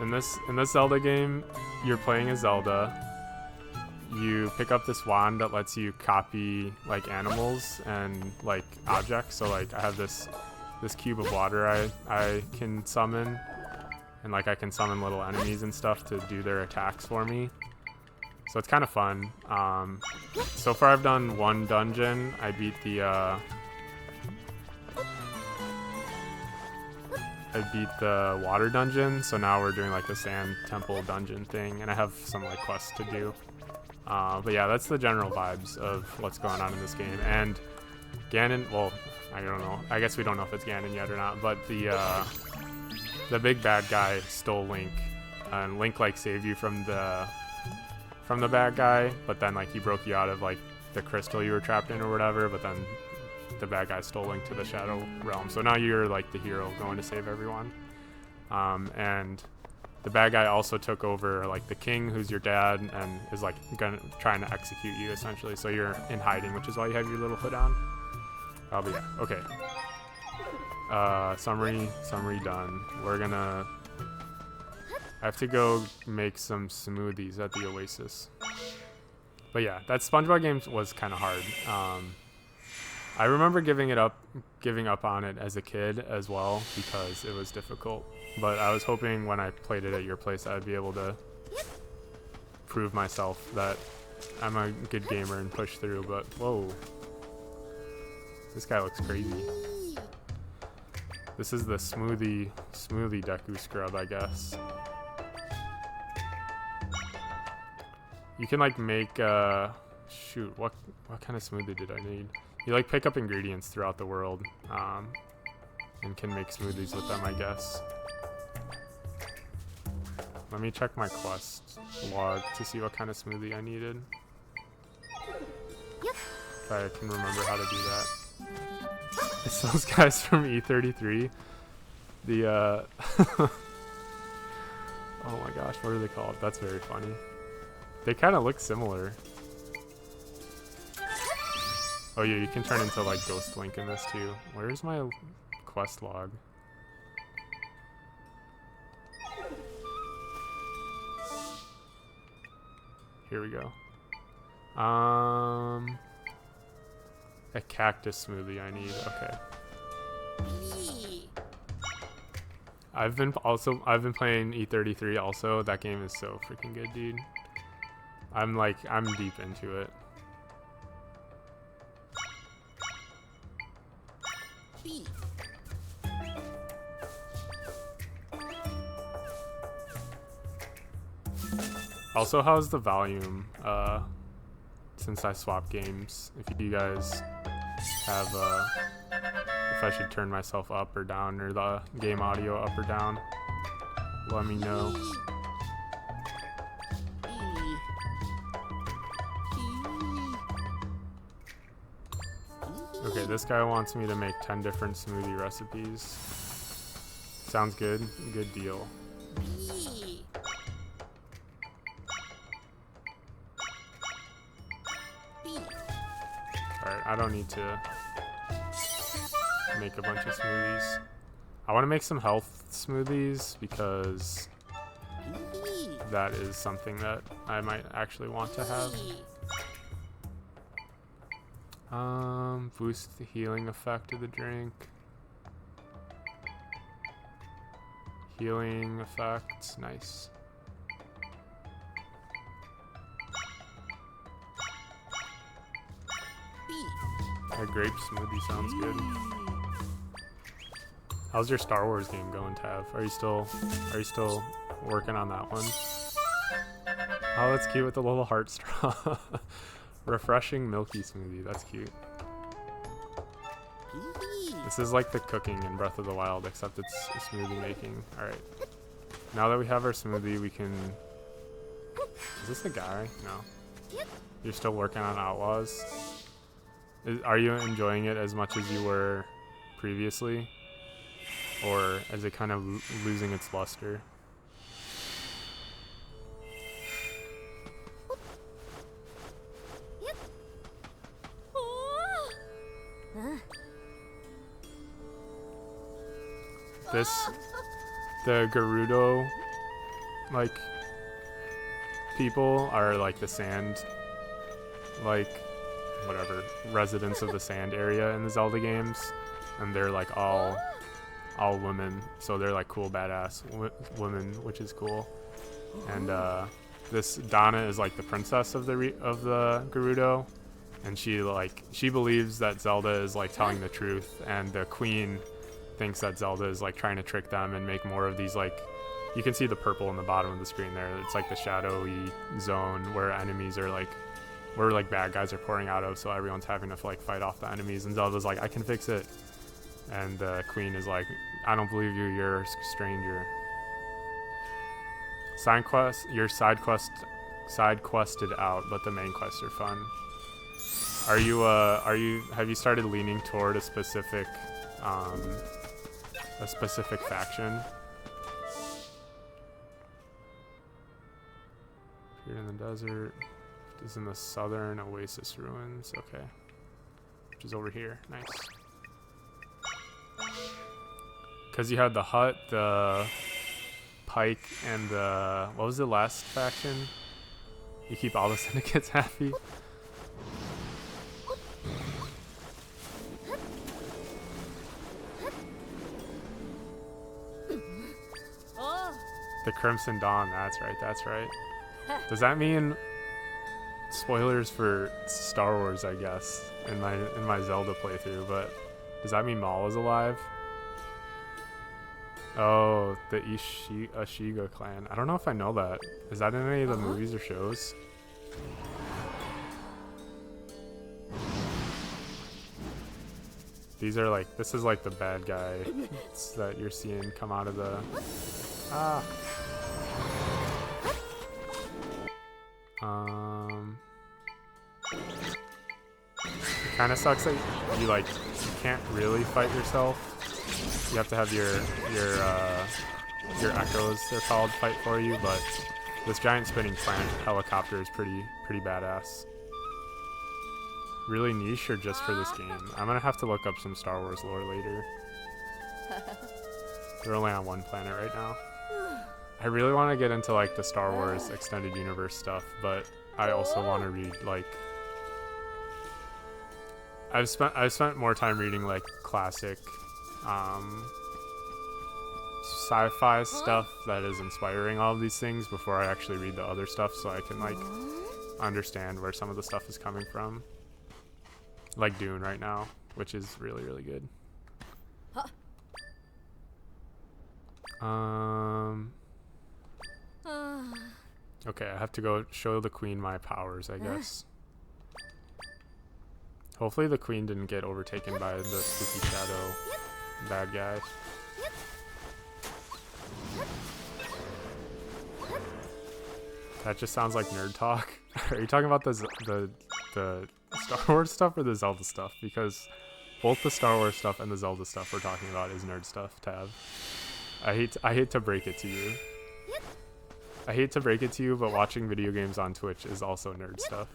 In this Zelda game, you're playing as Zelda. You pick up this wand that lets you copy like animals and like objects. So like I have this cube of water I can summon, and like I can summon little enemies and stuff to do their attacks for me. So it's kind of fun. So far I've done one dungeon. I beat the water dungeon, so now we're doing like the sand temple dungeon thing, and I have some like quests to do. But yeah, that's the general vibes of what's going on in this game. And Ganon, well, I don't know. I guess we don't know if it's Ganon yet or not, but the big bad guy stole Link, and Link like saved you from the bad guy, but then like he broke you out of like the crystal you were trapped in or whatever, but then the bad guy stole Link to the Shadow Realm. So now you're like the hero going to save everyone. And the bad guy also took over like the king, who's your dad, and is like trying to execute you essentially. So you're in hiding, which is why you have your little hood on. But yeah, okay. Summary done. I have to go make some smoothies at the Oasis. But yeah, that SpongeBob game was kind of hard. I remember giving up on it as a kid as well because it was difficult. But I was hoping when I played it at your place I'd be able to prove myself that I'm a good gamer and push through. But whoa, this guy looks crazy. This is the smoothie Deku scrub, I guess. You can like make shoot, what kind of smoothie did I need? You like pick up ingredients throughout the world, and can make smoothies with them, I guess. Let me check my quest log to see what kind of smoothie I needed. If I can remember how to do that. It's those guys from E33. The oh my gosh, what are they called? That's very funny. They kind of look similar. Oh yeah, you can turn into like Ghost Link in this too. Where's my quest log? Here we go. A cactus smoothie I need. Okay. I've been playing E33 also. That game is so freaking good, dude. I'm deep into it. Also, how's the volume since I swapped games? If you guys have if I should turn myself up or down, or the game audio up or down, let me know. Okay, this guy wants me to make 10 different smoothie recipes. Sounds good. Good deal. Alright, I don't need to make a bunch of smoothies. I want to make some health smoothies because that is something that I might actually want to have. Boost the healing effect of the drink. Healing effect, nice. A grape smoothie sounds good. How's your Star Wars game going, Tav? Are you still working on that one? Oh, that's cute with the little heart straw. Refreshing milky smoothie, that's cute. This is like the cooking in Breath of the Wild, except it's smoothie making. Alright. Now that we have our smoothie, we can... Is this the guy? No. You're still working on Outlaws? Are you enjoying it as much as you were previously? Or is it kind of losing its luster? The Gerudo like people are like the sand, like whatever residents of the sand area in the Zelda games, and they're like all women, so they're like cool badass women, which is cool. And this Donna is like the princess of the Gerudo, and she believes that Zelda is like telling the truth, and the queen thinks that Zelda is like trying to trick them and make more of these, like, you can see the purple in the bottom of the screen there. It's like the shadowy zone where enemies are like, where like bad guys are pouring out of, so everyone's having to like fight off the enemies, and Zelda's like, I can fix it. And the queen is like, I don't believe you, you're a stranger. Side quest, your side quested out, but the main quests are fun. Have you started leaning toward a specific faction? Here in the desert, is in the southern oasis ruins. Okay, which is over here. Nice. Because you had the hut, the pike, and the, what was the last faction? You keep all the syndicates happy. The Crimson Dawn, that's right. Does that mean spoilers for Star Wars, I guess, in my Zelda playthrough, but does that mean Maul is alive? Oh, the Ashiga clan. I don't know if I know that. Is that in any of the movies or shows? These are like, this is like the bad guy that you're seeing come out of the... Ah! It kind of sucks that you can't really fight yourself. You have to have your echoes, they're called, fight for you, but this giant spinning plant helicopter is pretty badass. Really niche or just for this game? I'm gonna have to look up some Star Wars lore later. They're only on one planet right now. I really want to get into like the Star Wars extended universe stuff, but I also want to read like, I've spent more time reading like classic sci-fi stuff that is inspiring all of these things before I actually read the other stuff, so I can like understand where some of the stuff is coming from. Like Dune right now, which is really good. Okay, I have to go show the queen my powers, I guess. Hopefully the queen didn't get overtaken by the spooky shadow bad guy. That just sounds like nerd talk. Are you talking about the Star Wars stuff or the Zelda stuff? Because both the Star Wars stuff and the Zelda stuff we're talking about is nerd stuff, Tab. I hate to break it to you. I hate to break it to you, but watching video games on Twitch is also nerd stuff.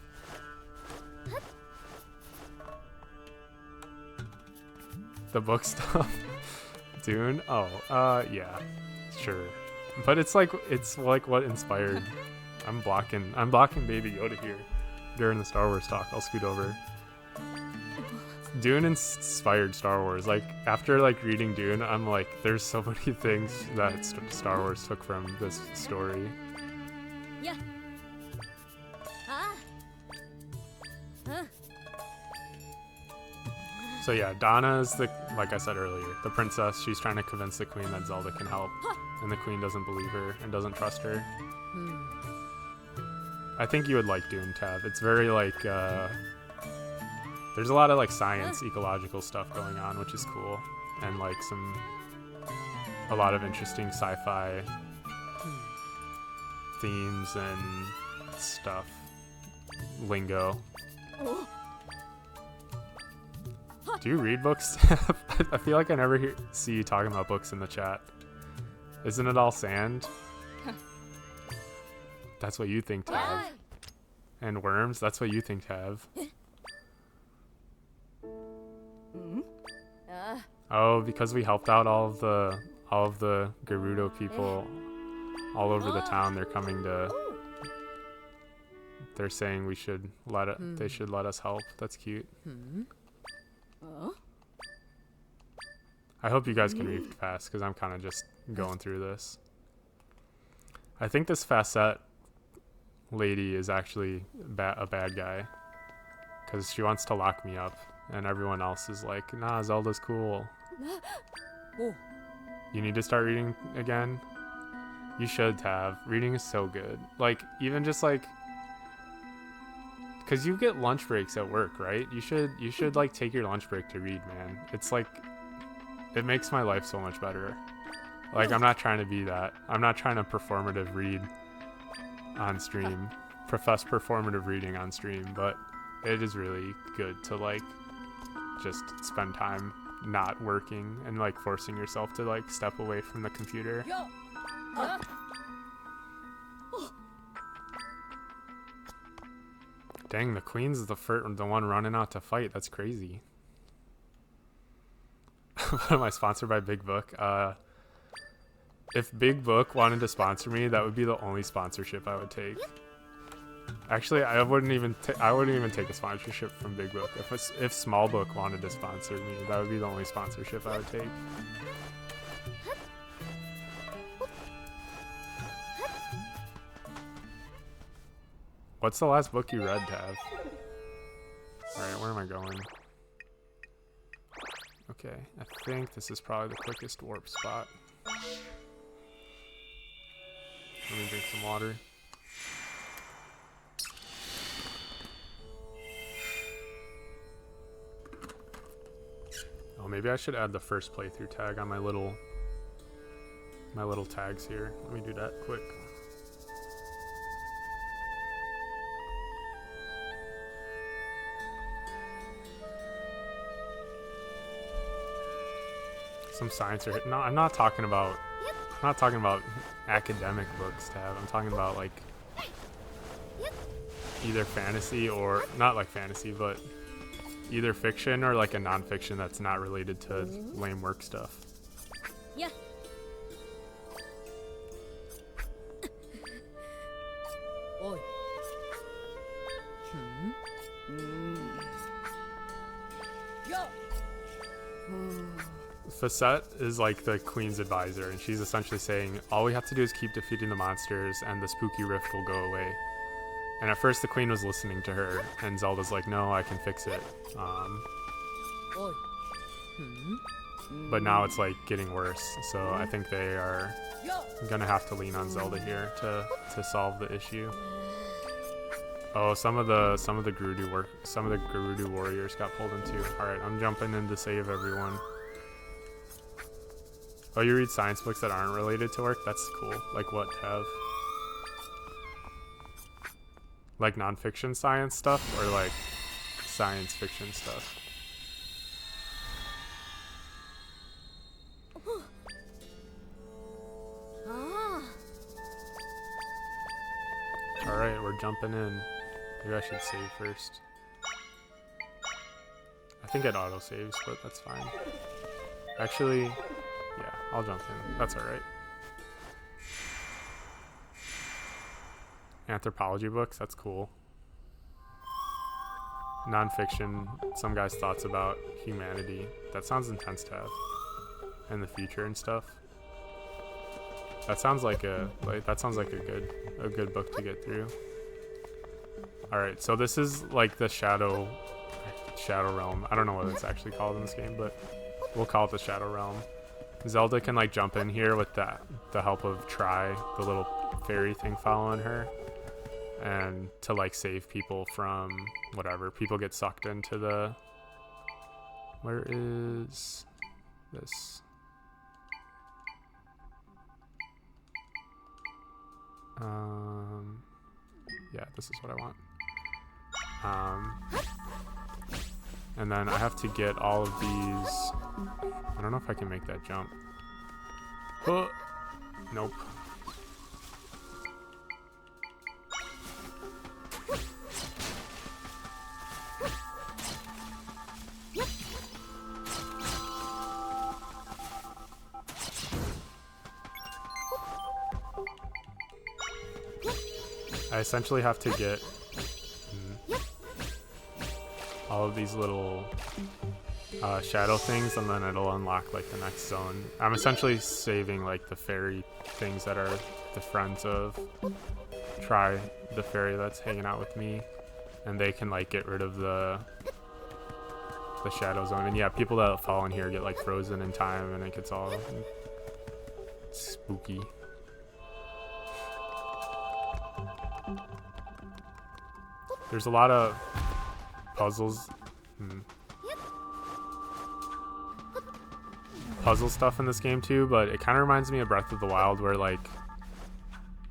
The book stuff? Dune? Oh, yeah. Sure. But it's like what inspired... I'm blocking Baby Yoda here during the Star Wars talk. I'll scoot over. Dune inspired Star Wars. Like, after like reading Dune, I'm like, there's so many things that Star Wars took from this story. Yeah. So yeah, Donna is like I said earlier, the princess. She's trying to convince the queen that Zelda can help, and the queen doesn't believe her and doesn't trust her. I think you would like Dune, Tab. It's very like, there's a lot of like science, ecological stuff going on, which is cool, and like a lot of interesting sci-fi themes and stuff, lingo. Do you read books? I feel like I never see you talking about books in the chat. Isn't it all sand? That's what you think, Tav. And worms, that's what you think, Tav. Oh, because we helped out all of the Gerudo people all over the town. They're coming to. They're saying we should let it. They should let us help. That's cute. I hope you guys can read fast because I'm kind of just going through this. I think this facette lady is actually a bad guy because she wants to lock me up, and everyone else is like, "Nah, Zelda's cool. You need to start reading again. You should have. Reading is so good. Like even just like." Cause you get lunch breaks at work, right? You should like take your lunch break to read, man. It's like, it makes my life so much better. Like I'm not trying to be that. I'm not trying to performative read on stream, profess performative reading on stream, but it is really good to like just spend time not working and like forcing yourself to like step away from the computer. Dang, the queen's the one running out to fight. That's crazy. Am I sponsored by Big Book? If Big Book wanted to sponsor me, that would be the only sponsorship I would take. Actually, I wouldn't even take a sponsorship from Big Book. If Small Book wanted to sponsor me, that would be the only sponsorship I would take. What's the last book you read, Tav? Alright, where am I going? Okay, I think this is probably the quickest warp spot. Let me drink some water. Oh, maybe I should add the first playthrough tag on my little tags here. Let me do that quick. Some science or no, I'm not talking about academic books, Tab. I'm talking about like either fantasy or not like fantasy, but either fiction or like a non-fiction that's not related to lame work stuff. Yeah. Oi. Yo. Facette is like the queen's advisor, and she's essentially saying all we have to do is keep defeating the monsters and the spooky rift will go away. And at first the queen was listening to her, and Zelda's like, no, I can fix it. But now it's like getting worse, so I think they are gonna have to lean on Zelda here to solve the issue. Oh, some of the Gerudo warriors got pulled in too. All right, I'm jumping in to save everyone. Oh, you read science books that aren't related to work? That's cool. Like what, Tev? Like nonfiction science stuff or like science fiction stuff? Alright, we're jumping in. Maybe I should save first. I think it auto-saves, but that's fine. Actually, yeah, I'll jump in. That's alright. Anthropology books, that's cool. Non-fiction, some guy's thoughts about humanity. That sounds intense to have. And the future and stuff. That sounds like a good book to get through. Alright, so this is like the Shadow Realm. I don't know what it's actually called in this game, but we'll call it the Shadow Realm. Zelda can like jump in here with the help of Tri, the little fairy thing following her, and to like save people from whatever. People get sucked into the... Where is this? Yeah, this is what I want. And then I have to get all of these. I don't know if I can make that jump. Oh, nope. I essentially have to get all of these little shadow things, and then it'll unlock like the next zone. I'm essentially saving like the fairy things that are the friends of Try, the fairy that's hanging out with me, and they can like get rid of the shadow zone. And yeah, people that fall in here get like frozen in time, and it gets all spooky. There's a lot of puzzles. Puzzle stuff in this game too, but it kind of reminds me of Breath of the Wild, where like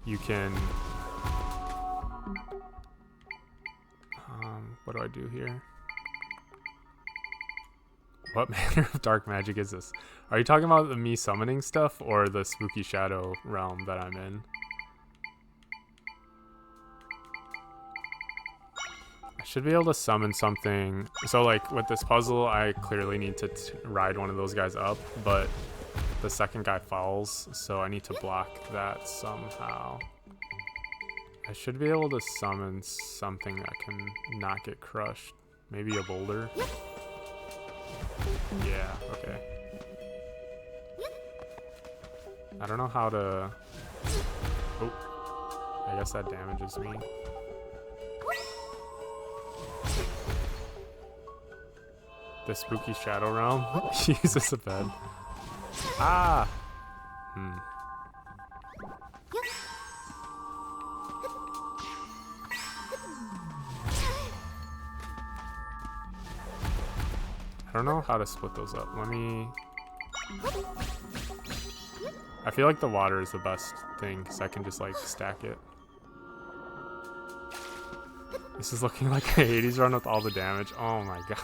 you can what do I do here? What manner of dark magic is this? Are you talking about the me summoning stuff or the spooky shadow realm that I'm in? I should be able to summon something. So like with this puzzle, I clearly need to ride one of those guys up, but the second guy falls, so I need to block that somehow. I should be able to summon something that can not get crushed. Maybe a boulder? Yeah, okay. I don't know how to... Oh, I guess that damages me. The spooky shadow realm uses a bed. Ah! I don't know how to split those up. Let me... I feel like the water is the best thing because I can just like stack it. This is looking like a Hades run with all the damage. Oh my god.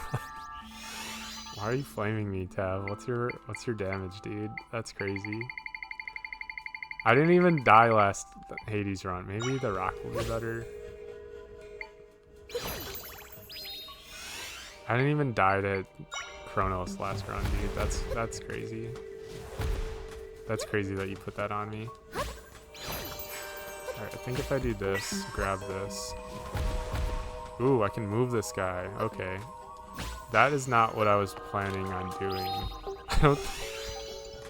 Why are you flaming me, Tab? What's your damage, dude? That's crazy. I didn't even die last Hades run. Maybe the rock will be better. I didn't even die to Chronos last run, dude. That's crazy. That's crazy that you put that on me. Alright, I think if I do this, grab this. Ooh, I can move this guy. Okay. That is not what I was planning on doing.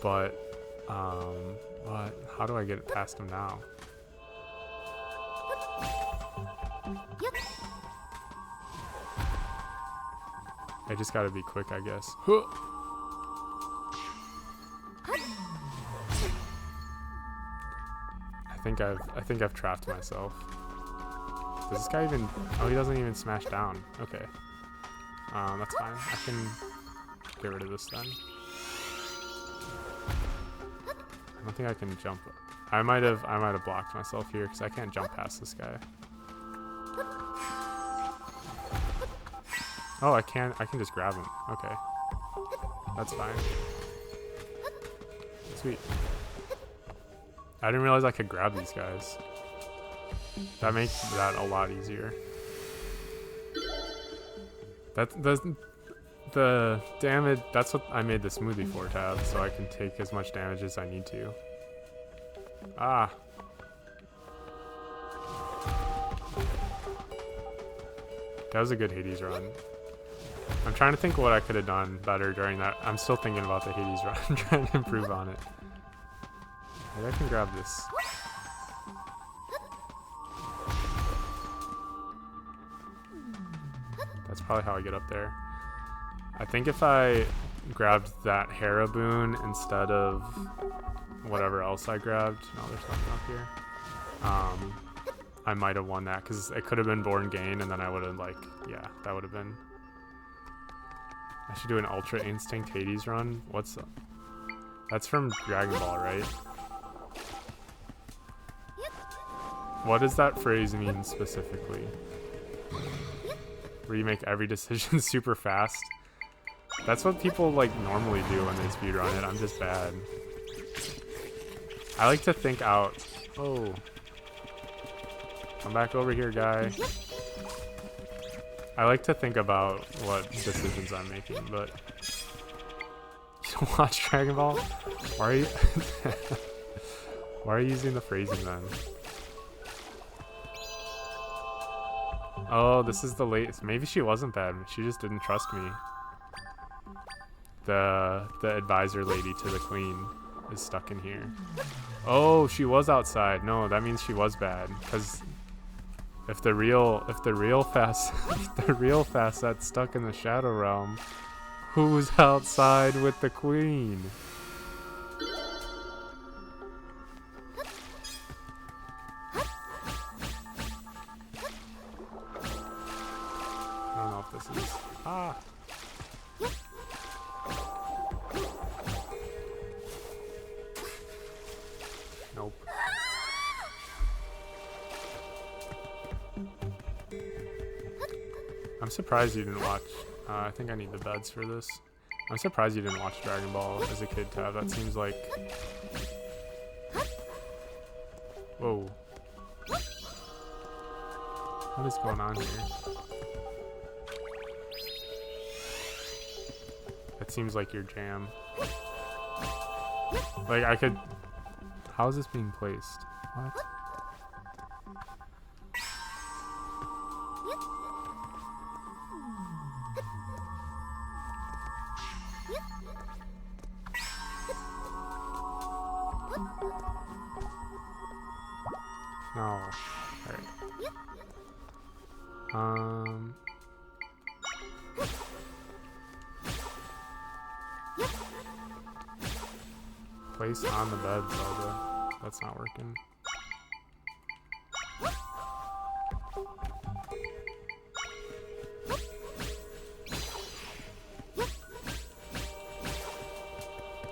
But, what? How do I get it past him now? I just gotta be quick, I guess. I think I've trapped myself. Does this guy even... Oh, he doesn't even smash down. Okay. That's fine. I can get rid of this then. I don't think I can jump. I might have blocked myself here because I can't jump past this guy. Oh, I can just grab him. Okay. That's fine. Sweet. I didn't realize I could grab these guys. That makes that a lot easier. The damage, that's what I made the smoothie for, Tab, so I can take as much damage as I need to. Ah. That was a good Hades run. I'm trying to think what I could have done better during that. I'm still thinking about the Hades run. I'm trying to improve on it. Maybe I can grab this. That's probably how I get up there. I think if I grabbed that Hera boon instead of whatever else I grabbed. No, there's nothing up here. I might have won that because it could have been Born Gain, and then I would have like, yeah, that would have been. I should do an Ultra Instinct Hades run. What's up? That's from Dragon Ball, right? What does that phrase mean specifically? Where you make every decision super fast? That's what people like normally do when they speedrun it. I'm just bad. I like to think out. Oh. Come back over here, guy. I like to think about what decisions I'm making, but... You don't watch Dragon Ball? Why are you... Why are you using the phrasing then? Oh, this is the latest. Maybe she wasn't bad. She just didn't trust me. The advisor lady to the queen is stuck in here. Oh, she was outside. No, that means she was bad. Because if the real facet's stuck in the shadow realm, who's outside with the queen? I don't know if this is... Ah! Nope. I'm surprised you didn't watch... I think I need the beds for this. I'm surprised you didn't watch Dragon Ball as a kid, Tab. That seems like... Whoa. What is going on here? It seems like your jam. Like, I could... How is this being placed? What? No. Alright. Place on the bed, Zelda. That's not working.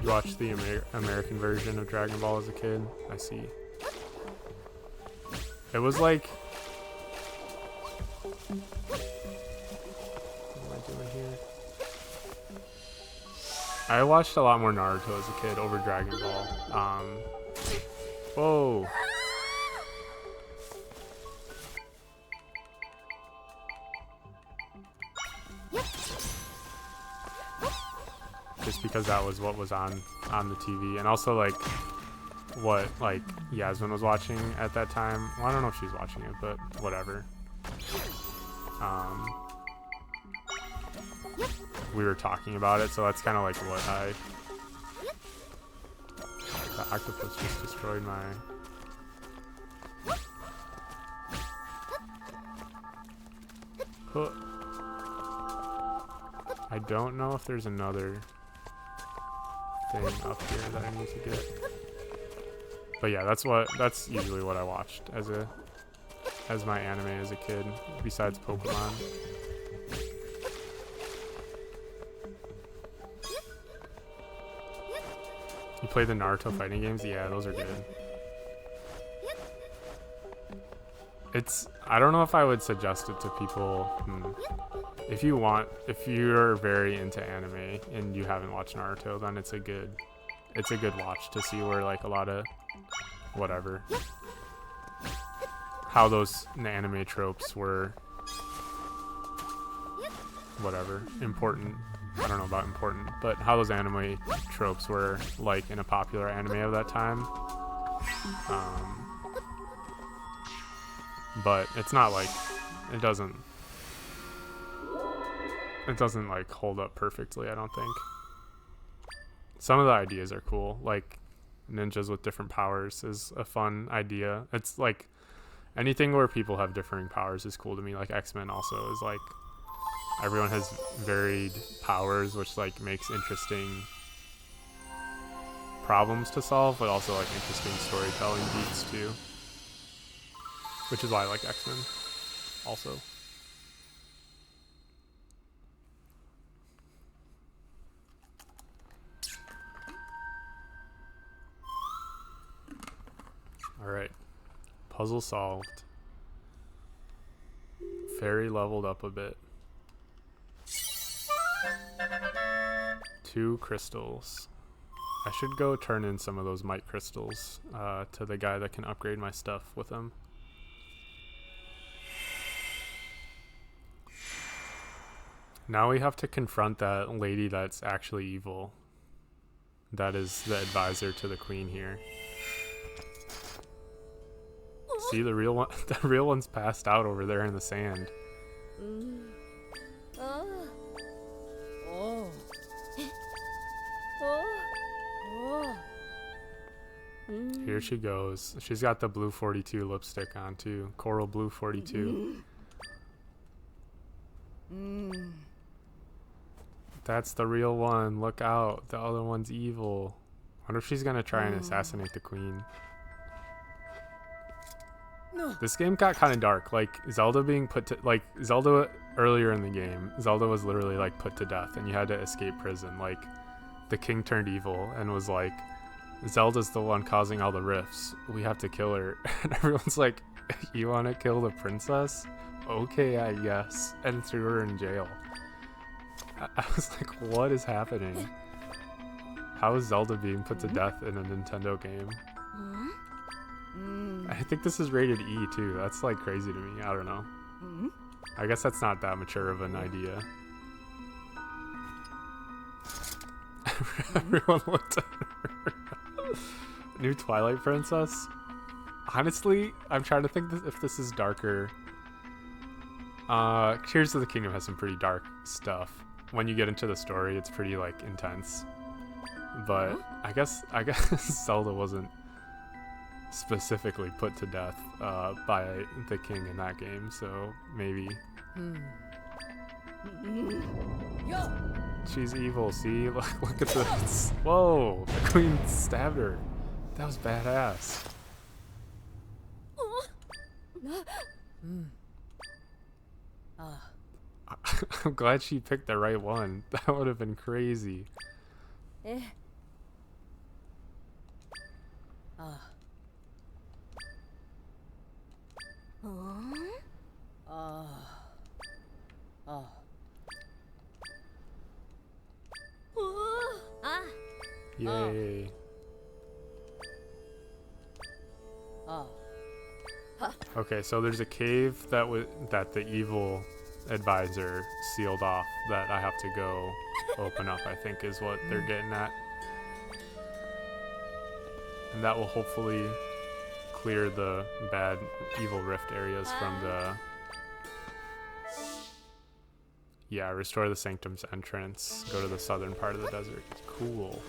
You watched the American version of Dragon Ball as a kid? I see. It was like... What am I doing here? I watched a lot more Naruto as a kid over Dragon Ball. Whoa. Just because that was what was on the TV, and also like what like Yasmin was watching at that time. Well, I don't know if she's watching it, but whatever. We were talking about it, so that's kind of like what I... The octopus just destroyed my... Huh. I don't know if there's another thing up here that I need to get. But yeah, that's usually what I watched as my anime as a kid, besides Pokemon. You play the Naruto fighting games? Yeah, those are good. I don't know if I would suggest it to people. If you're very into anime and you haven't watched Naruto, then it's a good watch to see where like a lot of whatever, how those anime tropes were whatever, important. I don't know about important, but how those anime tropes were like in a popular anime of that time. But it's not like it doesn't like hold up perfectly, I don't think. Some of the ideas are cool, like ninjas with different powers is a fun idea. It's like anything where people have differing powers is cool to me. Like X-Men also is like everyone has varied powers, which like makes interesting problems to solve, but also like interesting storytelling beats too. Which is why I like X-Men also. Alright. Puzzle solved. Fairy leveled up a bit. 2 crystals. I should go turn in some of those might crystals to the guy that can upgrade my stuff with them. Now we have to confront that lady that's actually evil. That is the advisor to the queen here. See, the real one, the real one's passed out over there in the sand. あおおおお Here she goes. She's got the blue 42 lipstick on too. Coral blue 42. That's the real one. Look out. The other one's evil. Wonder if she's gonna try and assassinate the queen. This game got kind of dark. Like Zelda being put to Zelda earlier in the game, Zelda was literally like put to death and you had to escape prison. Like the king turned evil and was like, Zelda's the one causing all the rifts. We have to kill her. And everyone's like, you want to kill the princess? Okay, I guess. And threw her in jail. I was like, what is happening? How is Zelda being put to death in a Nintendo game? I think this is rated E too. That's like crazy to me. I don't know. I guess that's not that mature of an idea. Everyone looked at her. New Twilight Princess? Honestly, I'm trying to think if this is darker. Tears of the Kingdom has some pretty dark stuff. When you get into the story, it's pretty like intense. But I guess Zelda wasn't specifically put to death by the king in that game, so maybe. She's evil, see? Look at this. Whoa, the queen stabbed her. That was badass. I'm glad she picked the right one. That would have been crazy. Yay. Okay, so there's a cave that the evil advisor sealed off that I have to go open up, I think is what they're getting at. And that will hopefully clear the bad evil rift areas from the... Yeah, restore the sanctum's entrance. Go to the southern part of the desert. Cool.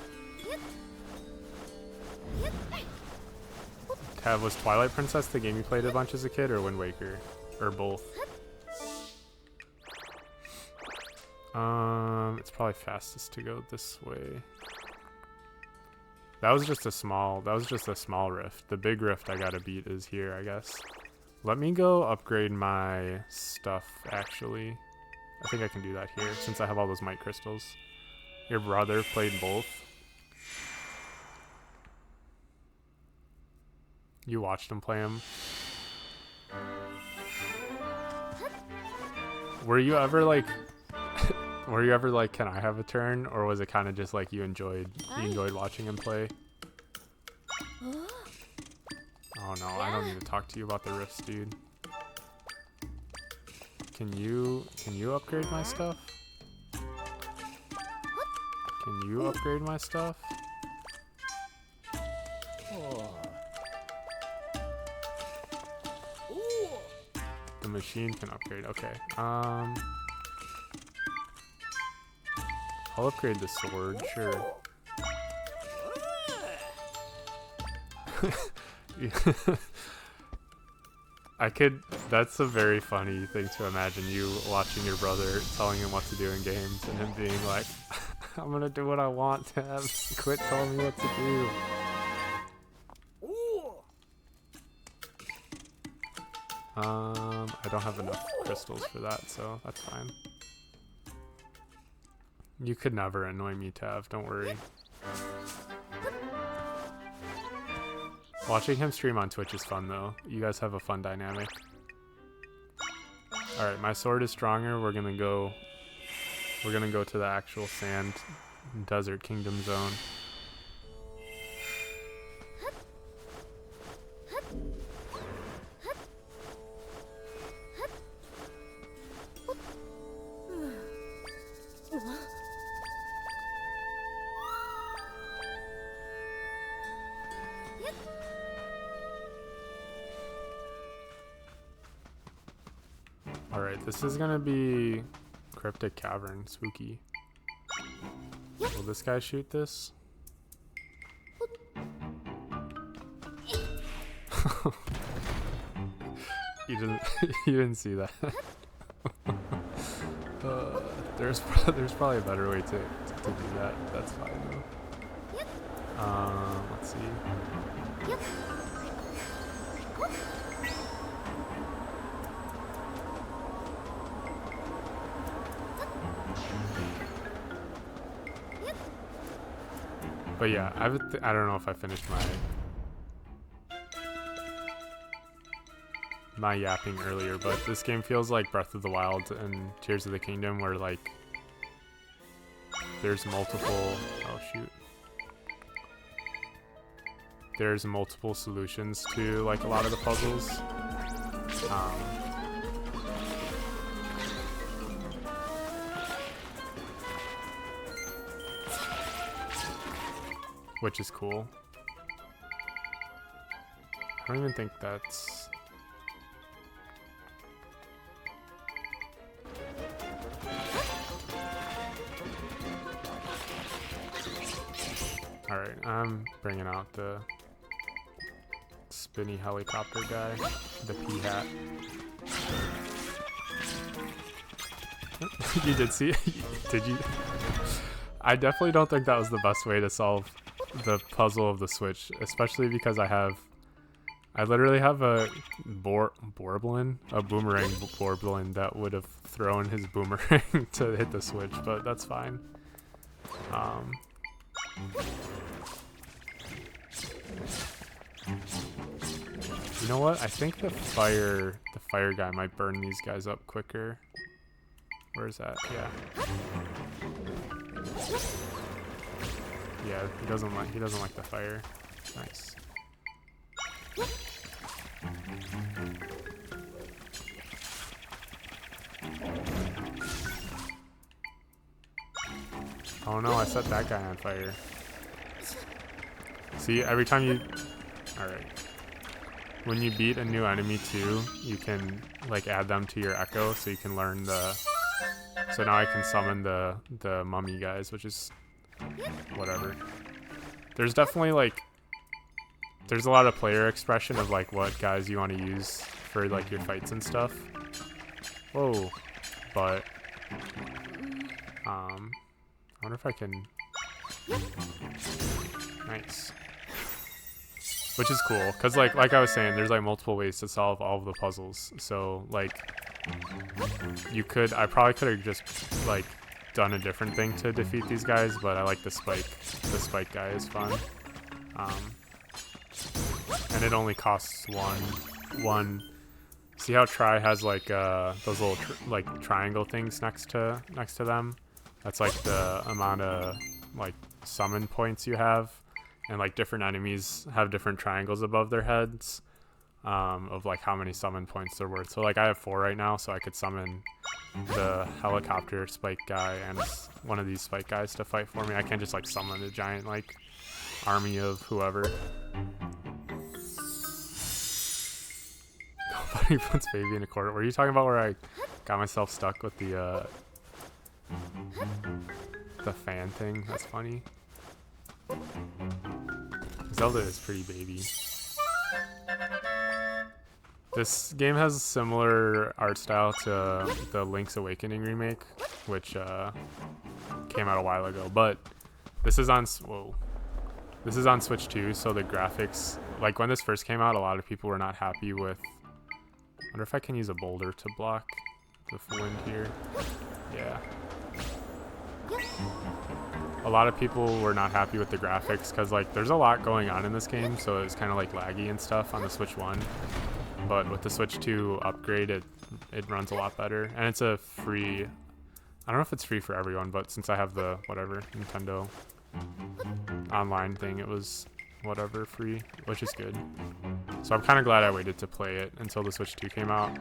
Tav, was Twilight Princess the game you played a bunch as a kid, or Wind Waker? Or both? It's probably fastest to go this way. That was just a small rift. The big rift I gotta beat is here, I guess. Let me go upgrade my stuff, actually. I think I can do that here, since I have all those might crystals. Your brother played both. You watched him play them. Were you ever like, can I have a turn? Or was it kind of just like you enjoyed watching him play? Oh no, I don't need to talk to you about the rifts, dude. Can you upgrade my stuff? Can you upgrade my stuff? The machine can upgrade. Okay. I'll upgrade the sword, sure. That's a very funny thing to imagine, you watching your brother telling him what to do in games and him being like, I'm gonna do what I want to have, quit telling me what to do. I don't have enough crystals for that, so that's fine. You could never annoy me, Tav, don't worry. Watching him stream on Twitch is fun though. You guys have a fun dynamic. Alright, my sword is stronger. We're gonna go to the actual sand desert kingdom zone. Alright, this is gonna be Cryptic Cavern, spooky. Will this guy shoot this? You didn't see that. There's probably a better way to do that. That's fine though. Let's see. But yeah, I don't know if I finished my yapping earlier, but this game feels like Breath of the Wild and Tears of the Kingdom, where like there's multiple there's multiple solutions to like a lot of the puzzles. Which is cool. I don't even think that's... Alright, I'm bringing out the spinny helicopter guy, the P-hat. You did see it? Did you? I definitely don't think that was the best way to solve the puzzle of the Switch, especially because I literally have a boomerang Borblin that would have thrown his boomerang to hit the Switch, but that's fine. You know what? I think the fire guy might burn these guys up quicker. Where's that? Yeah. Yeah, he doesn't like the fire. Nice. Oh no, I set that guy on fire. See, every time you... Alright. When you beat a new enemy too, you can like add them to your echo, so you can learn the... So now I can summon the mummy guys, which is whatever. There's definitely like... There's a lot of player expression of like what guys you want to use for like your fights and stuff. Whoa. But... I wonder if I can... Nice. Which is cool, because like I was saying, there's like multiple ways to solve all of the puzzles. So like I probably could have just like done a different thing to defeat these guys, but I like the spike guy is fun. And it only costs one. See how Tri has like those little like triangle things next to them? That's like the amount of like summon points you have. And like different enemies have different triangles above their heads of like how many summon points they're worth. So like I have 4 right now, so I could summon the helicopter spike guy and one of these spike guys to fight for me. I can't just like summon a giant like army of whoever. Nobody puts baby in a corner. Were you talking about where I got myself stuck with the fan thing? That's funny. Zelda is pretty baby. This game has a similar art style to the Link's Awakening remake, which came out a while ago. But this is on Switch too, so the graphics, like when this first came out, a lot of people were not happy with. I wonder if I can use a boulder to block the wind here. Yeah. A lot of people were not happy with the graphics because like there's a lot going on in this game, so it's kind of like laggy and stuff on the Switch 1. But with the Switch 2 upgrade, it runs a lot better, and it's a free. I don't know if it's free for everyone, but since I have the whatever Nintendo online thing, it was whatever free, which is good. So I'm kind of glad I waited to play it until the Switch 2 came out,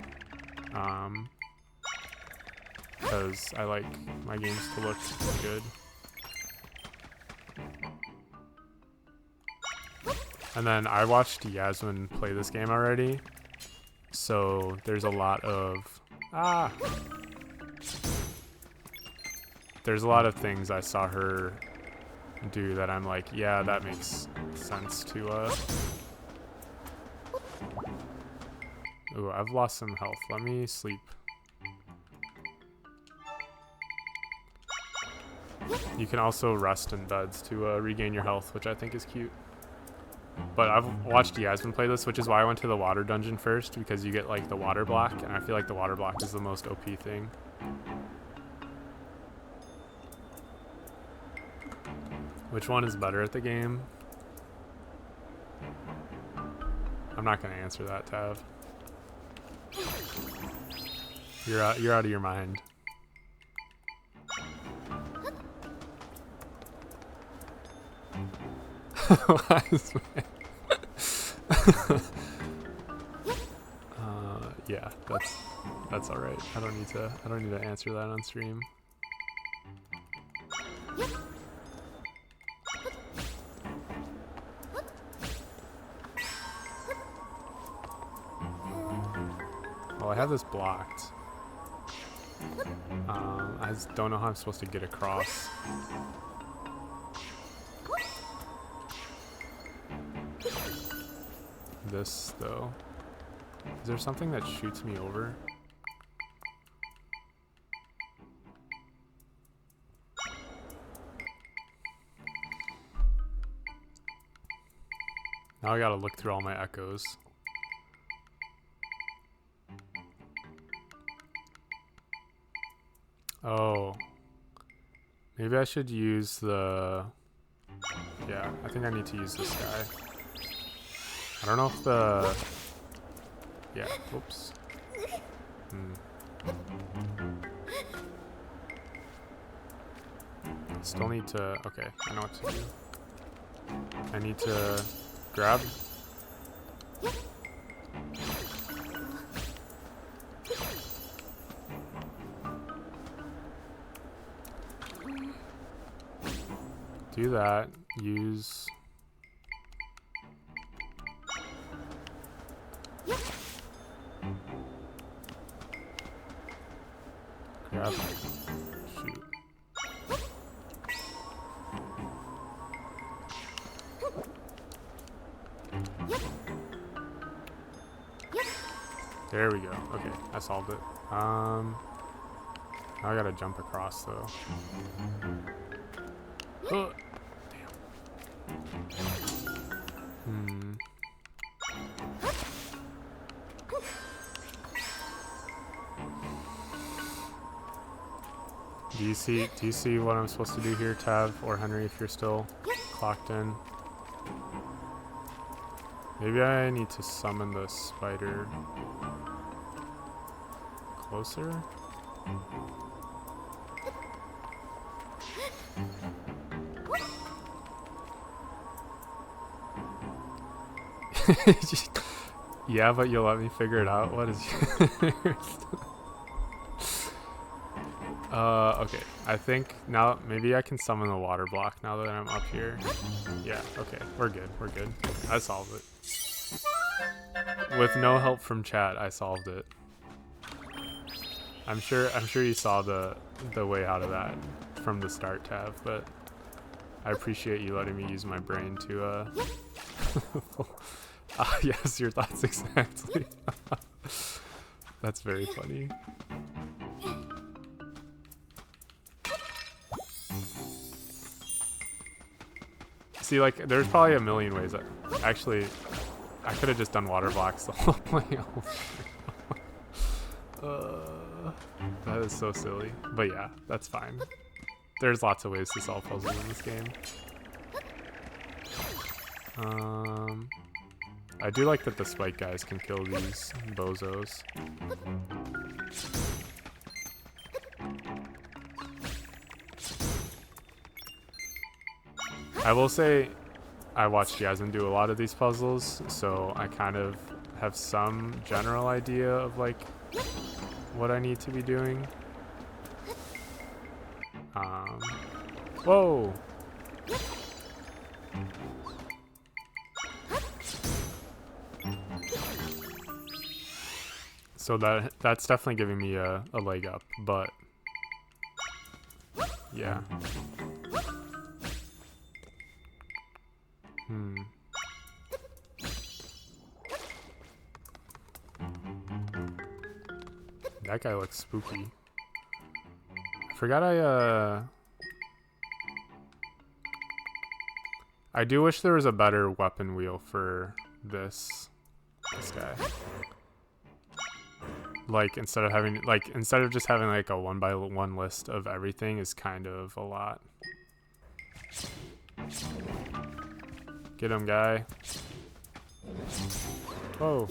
because I like my games to look good. And then I watched Yasmin play this game already, so there's a lot of Ah! There's a lot of things I saw her do that I'm like, yeah, that makes sense to, Ooh, I've lost some health. Let me sleep. You can also rest in beds to regain your health, which I think is cute. But I've watched Yasmin play this, which is why I went to the water dungeon first, because you get like the water block, and I feel like the water block is the most OP thing. Which one is better at the game? I'm not gonna answer that, Tav. You're out of your mind. Yeah, that's all right. I don't need to answer that on stream. Well, I have this blocked. I just don't know how I'm supposed to get across. This, though. Is there something that shoots me over? Now I gotta look through all my echoes. Oh. Maybe I should use the... Yeah, I think I need to use this guy. I don't know if the... Yeah, whoops. Still need to... Okay, I know what to do. I need to grab... Do that, use... Grab. Shoot. There we go. Okay, I solved it. Now I gotta jump across though. Oh, damn. Do you see what I'm supposed to do here, Tav or Henry, if you're still clocked in? Maybe I need to summon the spider closer? Yeah, but you'll let me figure it out. What is yours? Okay. I think now maybe I can summon the water block now that I'm up here. Yeah, okay. We're good. We're good. I solved it. With no help from chat, I solved it. I'm sure you saw the way out of that from the start, Tav, but I appreciate you letting me use my brain to yes, your thoughts exactly. That's very funny. See, like, there's probably a million ways that... Actually, I could have just done water blocks the whole play. That is so silly. But yeah, that's fine. There's lots of ways to solve puzzles in this game. I do like that the spike guys can kill these bozos. I will say I watched Yasmin do a lot of these puzzles, so I kind of have some general idea of like what I need to be doing. Whoa! So that's definitely giving me a leg up, but yeah. That guy looks spooky. I forgot I do wish there was a better weapon wheel for this guy. Like instead of just having like a 1x1 list of everything is kind of a lot. Get him, guy. Whoa.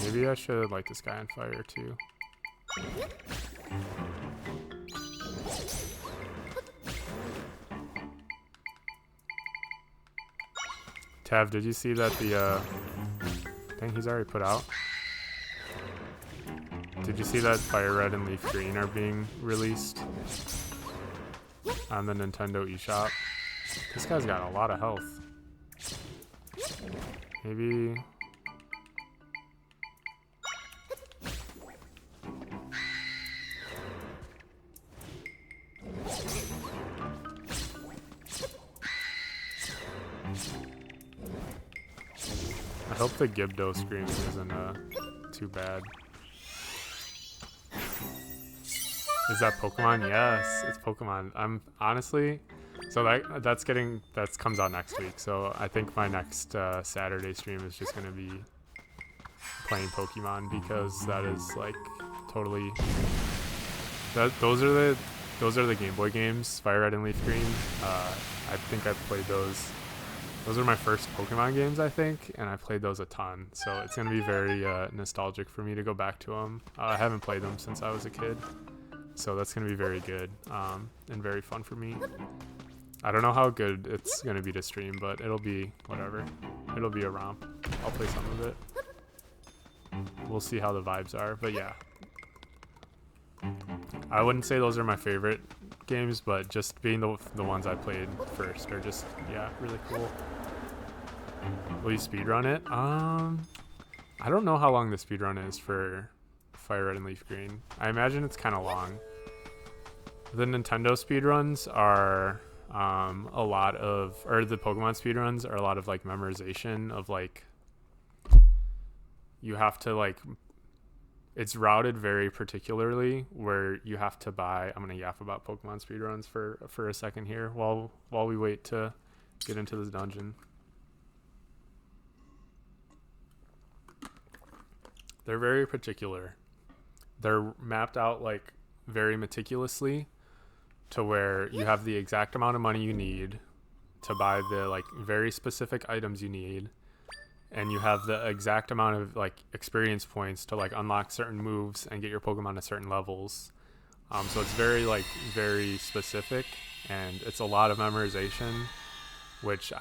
Maybe I should light this guy on fire too. Tav, did you see that the dang, he's already put out? Did you see that Fire Red and Leaf Green are being released on the Nintendo eShop? This guy's got a lot of health. Maybe... I hope the Gibdo screaming isn't too bad. Is that Pokemon? Yes, it's Pokemon. I'm honestly, so that comes out next week. So I think my next Saturday stream is just gonna be playing Pokemon because that is like totally. Those are the Game Boy games, Fire Red and Leaf Green. I think I've played those. Those are my first Pokemon games, I think, and I played those a ton. So it's gonna be very nostalgic for me to go back to them. I haven't played them since I was a kid. So that's going to be very good and very fun for me. I don't know how good it's going to be to stream, but it'll be whatever. It'll be a romp. I'll play some of it. We'll see how the vibes are, but yeah. I wouldn't say those are my favorite games, but just being the ones I played first are just, yeah, really cool. Will you speedrun it? I don't know how long the speedrun is for Fire Red and Leaf Green. I imagine it's kind of long. The Nintendo speedruns are a lot of, or the Pokemon speedruns are a lot of like memorization of like, you have to like, it's routed very particularly where you have to buy, I'm going to yap about Pokemon speedruns for a second here while we wait to get into this dungeon. They're very particular. They're mapped out like very meticulously to where you have the exact amount of money you need to buy the like very specific items you need, and you have the exact amount of like experience points to like unlock certain moves and get your Pokemon to certain levels. So it's very specific, and it's a lot of memorization, which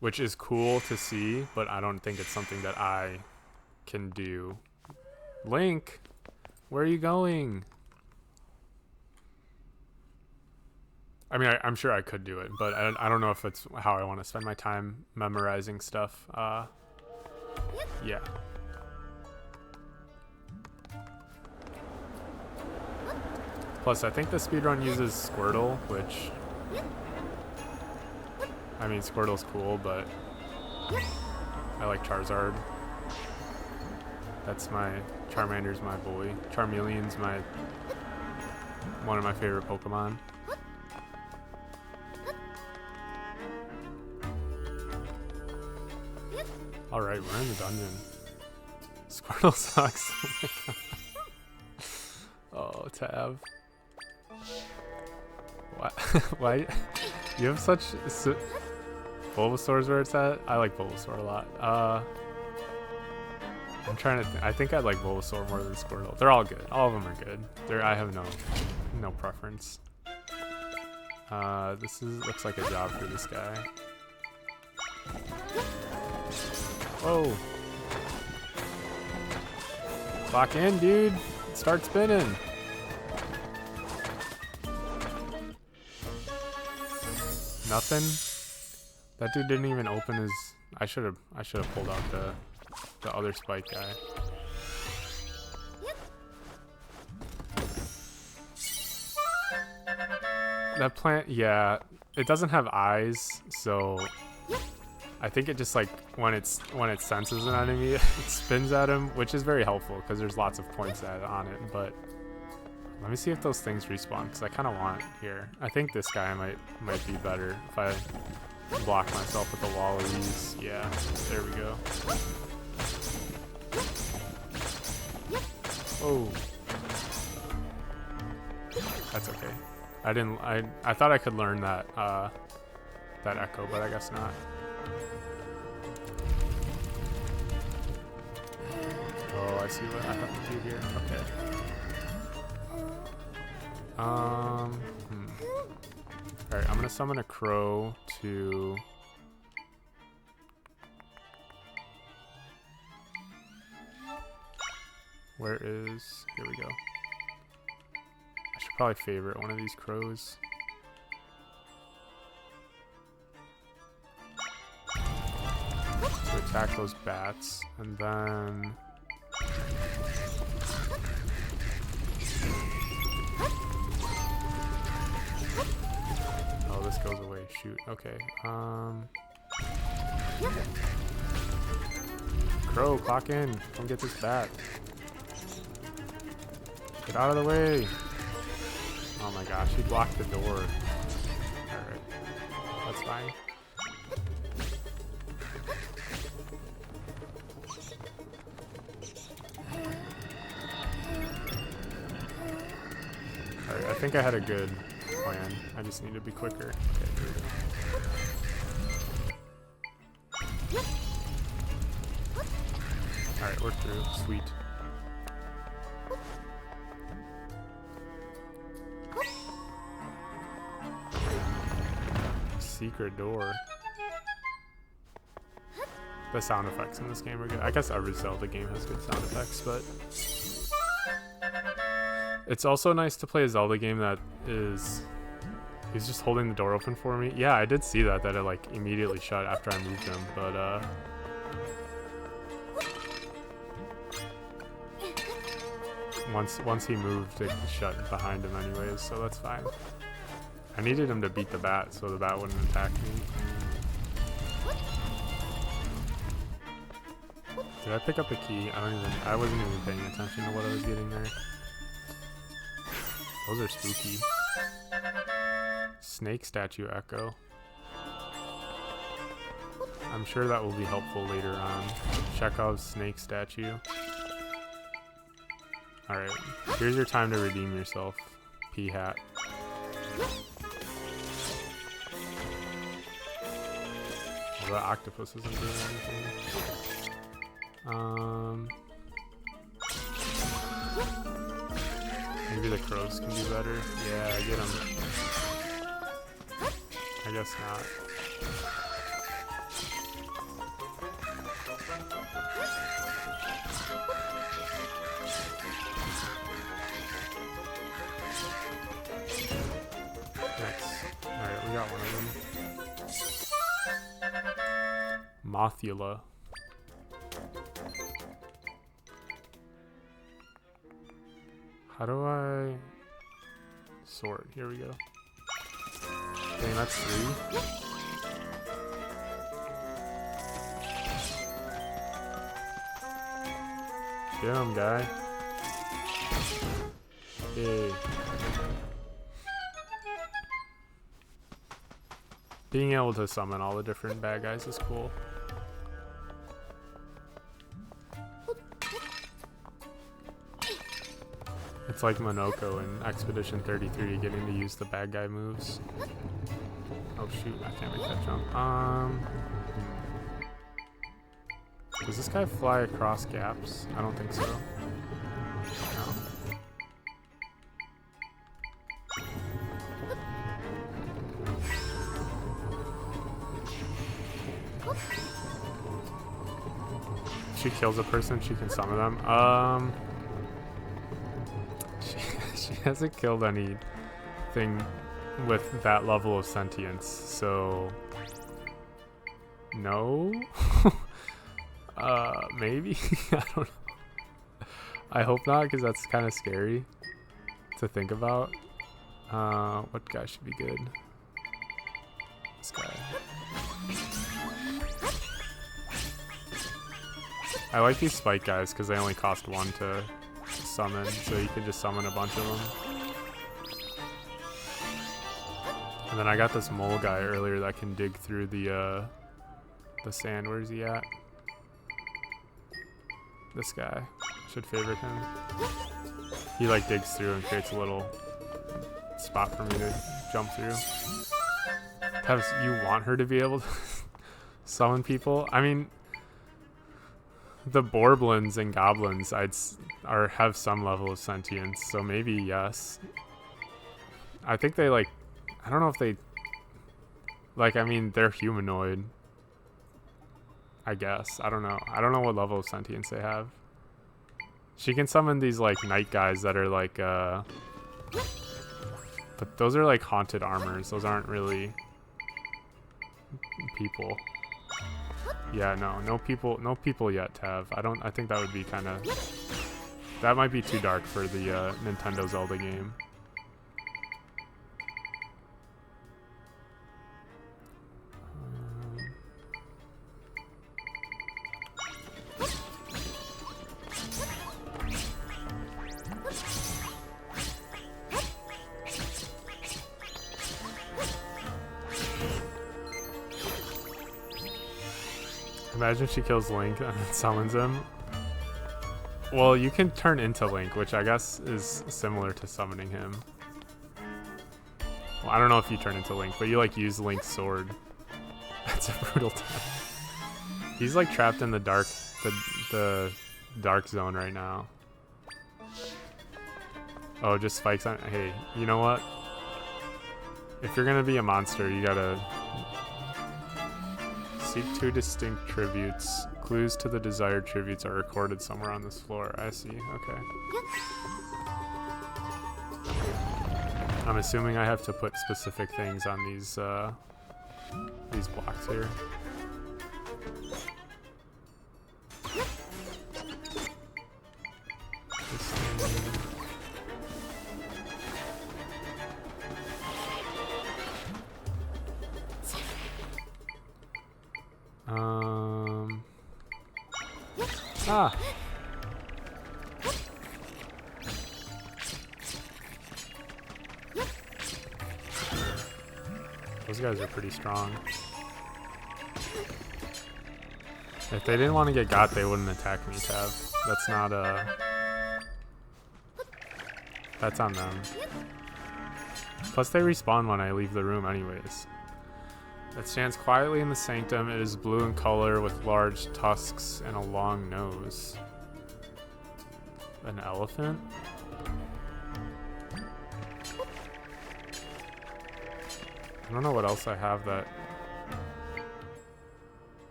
which is cool to see, but I don't think it's something that I can do. Link, where are you going? I mean, I'm sure I could do it, but I don't know if it's how I want to spend my time memorizing stuff. Yeah. Plus, I think the speedrun uses Squirtle, which... I mean, Squirtle's cool, but I like Charizard. That's Charmander's my boy. Charmeleon's one of my favorite Pokemon. Alright, we're in the dungeon. Squirtle sucks. Oh, Tab. What? Why? You have such... Bulbasaur's where it's at? I like Bulbasaur a lot. I'm trying to I think I'd like Bulbasaur more than Squirtle. They're all good. All of them are good. I have no preference. Looks like a job for this guy. Whoa. Clock in, dude. Start spinning. Nothing. That dude didn't even open his. I should have pulled out the other spike guy. That plant, yeah, it doesn't have eyes, so I think it just like when it senses an enemy, it spins at him, which is very helpful because there's lots of points on it. But let me see if those things respawn because I kind of want here. I think this guy might be better if I block myself with the wall of these. Yeah, there we go. Oh, that's okay. I thought I could learn that that echo, but I guess not. Oh, I see what I have to do here. Okay. Alright, I'm gonna summon a crow to where is, here we go. I should probably favorite one of these crows. To attack those bats, and then oh, this goes away. Shoot. Okay. Crow, clock in. Come get this bat. Get out of the way. Oh my gosh, he blocked the door. Alright. That's fine. Alright, I think I had a good plan. I just need to be quicker. Okay, here we go. Alright, we're through. Sweet. Secret door. The sound effects in this game are good. I guess every Zelda game has good sound effects, but it's also nice to play a Zelda game that is... He's just holding the door open for me. Yeah, I did see that it like immediately shut after I moved him, but once he moved, it shut behind him anyways, so that's fine. I needed him to beat the bat so the bat wouldn't attack me. Did I pick up the key? I wasn't even paying attention to what I was getting there. Those are spooky. Snake statue echo. I'm sure that will be helpful later on. Chekhov's snake statue. Alright, here's your time to redeem yourself, P-Hat. Well, the octopus isn't doing anything. Maybe the crows can do better. Yeah, get them. I guess not. Nice. Alright, we got one of them. Mothula. How do I sort? Here we go. Okay, that's 3. Get him, guy. Hey. Being able to summon all the different bad guys is cool. It's like Monoko in Expedition 33, getting to use the bad guy moves. Oh shoot, I can't make that jump. Does this guy fly across gaps? I don't think so. No. If she kills a person, she can summon them. She hasn't killed anything with that level of sentience, so no. Maybe. I don't know. I hope not, because that's kind of scary to think about. What guy should be good? This guy. I like these spike guys because they only cost 1 to summon, so you can just summon a bunch of them. And then I got this mole guy earlier that can dig through the sand. Where's he at? This guy. Should favorite him. He like digs through and creates a little spot for me to jump through. You want her to be able to summon people? I mean, the Borblins and Goblins have some level of sentience, so maybe yes. I think they like, I don't know if they, like, I mean, they're humanoid, I guess. I don't know. I don't know what level of sentience they have. She can summon these like night guys that are like, but those are like haunted armors. Those aren't really people. Yeah, no people yet, Tav. I think that would be kind of, that might be too dark for the Nintendo Zelda game. Imagine if she kills Link and then summons him. Well, you can turn into Link, which I guess is similar to summoning him. Well, I don't know if you turn into Link, but you like use Link's sword. That's a brutal death. He's like trapped in the dark zone right now. Oh, just spikes on. Hey, you know what? If you're gonna be a monster, you gotta seek 2 distinct tributes. Clues to the desired tributes are recorded somewhere on this floor. I see. Okay. I'm assuming I have to put specific things on these blocks here. This thing. Ah. Those guys are pretty strong. If they didn't want to get got, they wouldn't attack me, Tav. That's not that's on them. Plus they respawn when I leave the room anyways. It stands quietly in the sanctum. It is blue in color with large tusks and a long nose. An elephant? I don't know what else I have that...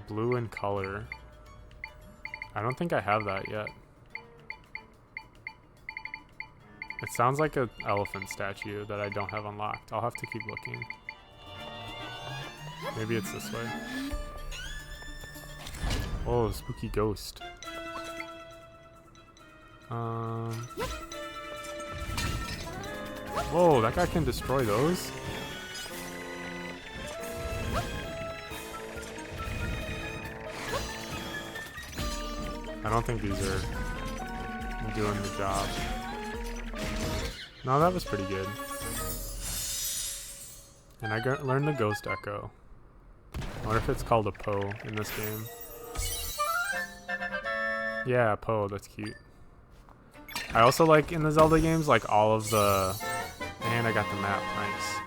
Blue in color. I don't think I have that yet. It sounds like an elephant statue that I don't have unlocked. I'll have to keep looking. Maybe it's this way. Oh, spooky ghost. Whoa, that guy can destroy those? I don't think these are doing the job. No, that was pretty good. And I learned the Ghost Echo. I wonder if it's called a Poe in this game. Yeah, Poe, that's cute. I also like in the Zelda games, like all of the... And I got the map, nice.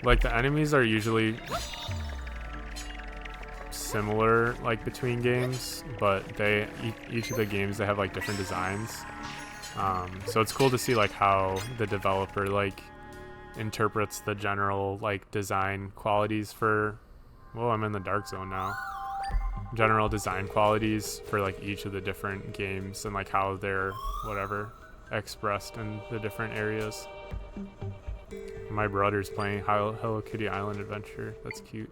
Like the enemies are usually similar, like between games, but each of the games, they have like different designs. So it's cool to see like how the developer like interprets the general like design qualities for... Whoa, I'm in the dark zone now. general design qualities for like each of the different games and like how they're whatever expressed in the different areas. My brother's playing Hello Kitty Island Adventure. That's cute.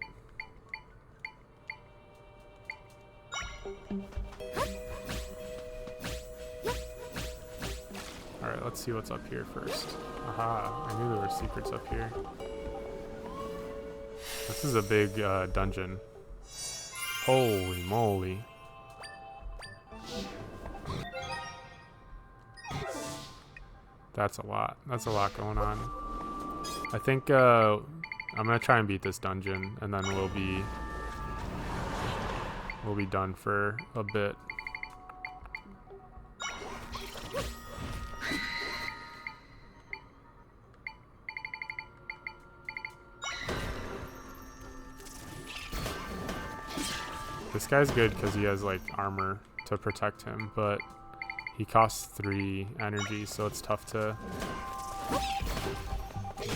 Alright, let's see what's up here first. Aha, I knew there were secrets up here. This is a big dungeon. Holy moly. That's a lot. That's a lot going on. I think I'm gonna try and beat this dungeon, and then we'll be done for a bit. This guy's good because he has like armor to protect him, but he costs 3 energy, so it's tough to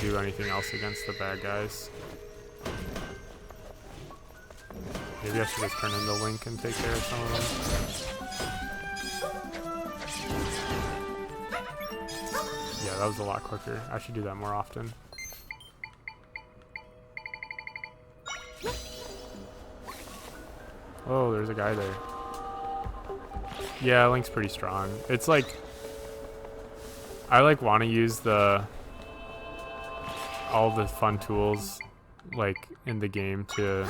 do anything else against the bad guys. Maybe I should just turn into Link and take care of some of them. Yeah, that was a lot quicker. I should do that more often. Oh, there's a guy there. Yeah, Link's pretty strong. It's like I like want to use all the fun tools like in the game to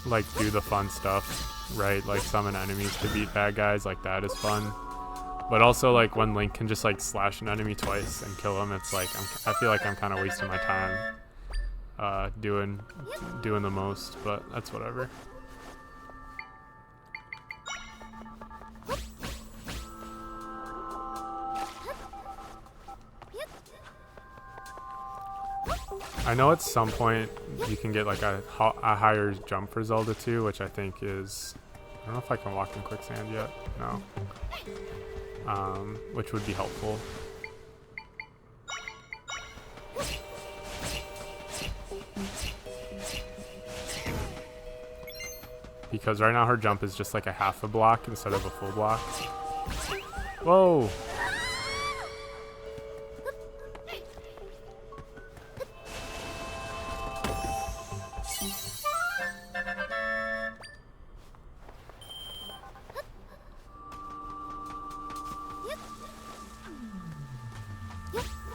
like do the fun stuff, right? Like summon enemies to beat bad guys, like that is fun. But also like when Link can just like slash an enemy twice and kill him, it's like I feel like I'm kind of wasting my time doing the most, but that's whatever. I know at some point you can get like a higher jump for Zelda 2, which I think is, I don't know if I can walk in quicksand yet. No. Which would be helpful. Because right now her jump is just like a half a block instead of a full block. Whoa!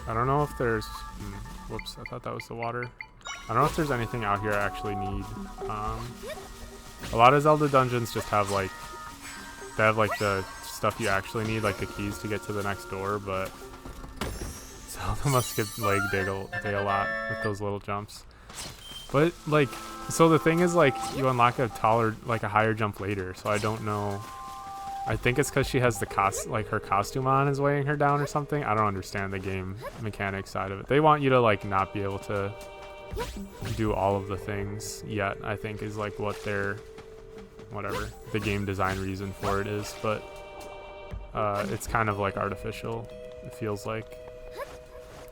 I don't know if there's... whoops, I thought that was the water. I don't know if there's anything out here I actually need. A lot of Zelda dungeons just have like... They have like the stuff you actually need, like the keys to get to the next door, but... Zelda must skip leg day a lot with those little jumps. But like... So the thing is like, you unlock a taller, like a higher jump later, so I don't know... I think it's because she has the her costume on is weighing her down or something. I don't understand the game mechanics side of it. They want you to like not be able to do all of the things yet, I think is like what their, whatever, the game design reason for it is. But it's kind of like artificial. It feels like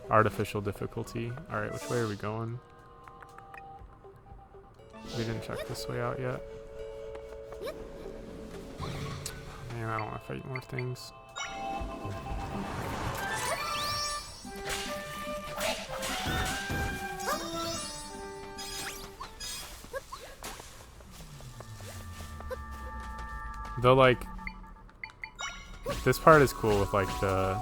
artificial difficulty. All right, which way are we going? We didn't check this way out yet. Man, I don't want to fight more things. Though, like, this part is cool with, like, the...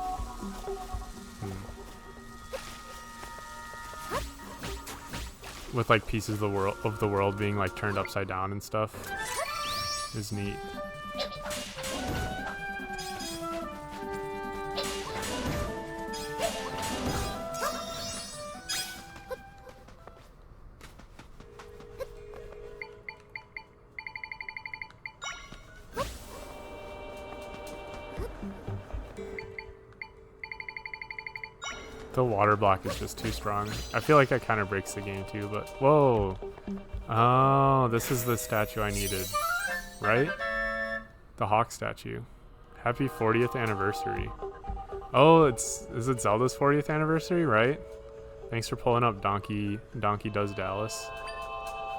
with, like, pieces of the world being, like, turned upside down and stuff is neat. The water block is just too strong. I feel like that kind of breaks the game too, but whoa. Oh, this is the statue I needed, right? The hawk statue. Happy 40th anniversary. Oh, is it Zelda's 40th anniversary, right? Thanks for pulling up Donkey Does Dallas.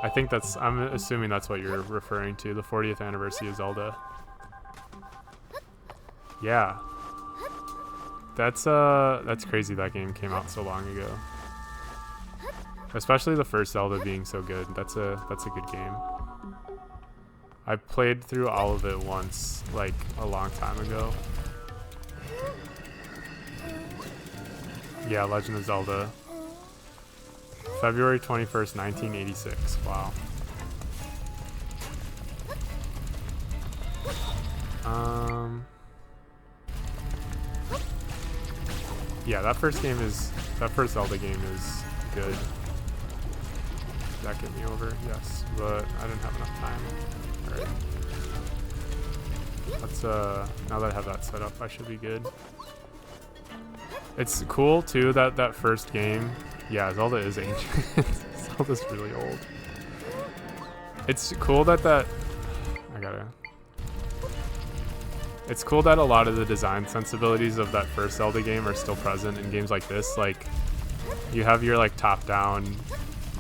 I'm assuming that's what you're referring to, the 40th anniversary of Zelda. Yeah. That's crazy that game came out so long ago. Especially the first Zelda being so good. That's a good game. I played through all of it once, like a long time ago. Yeah, Legend of Zelda. February 21st, 1986. Wow. Yeah, that first Zelda game is good. Did that get me over? Yes, but I didn't have enough time. Alright. Let's now that I have that set up, I should be good. It's cool too that first game. Yeah, Zelda is ancient. Zelda's really old. It's cool It's cool that a lot of the design sensibilities of that first Zelda game are still present in games like this. Like, you have your like top-down,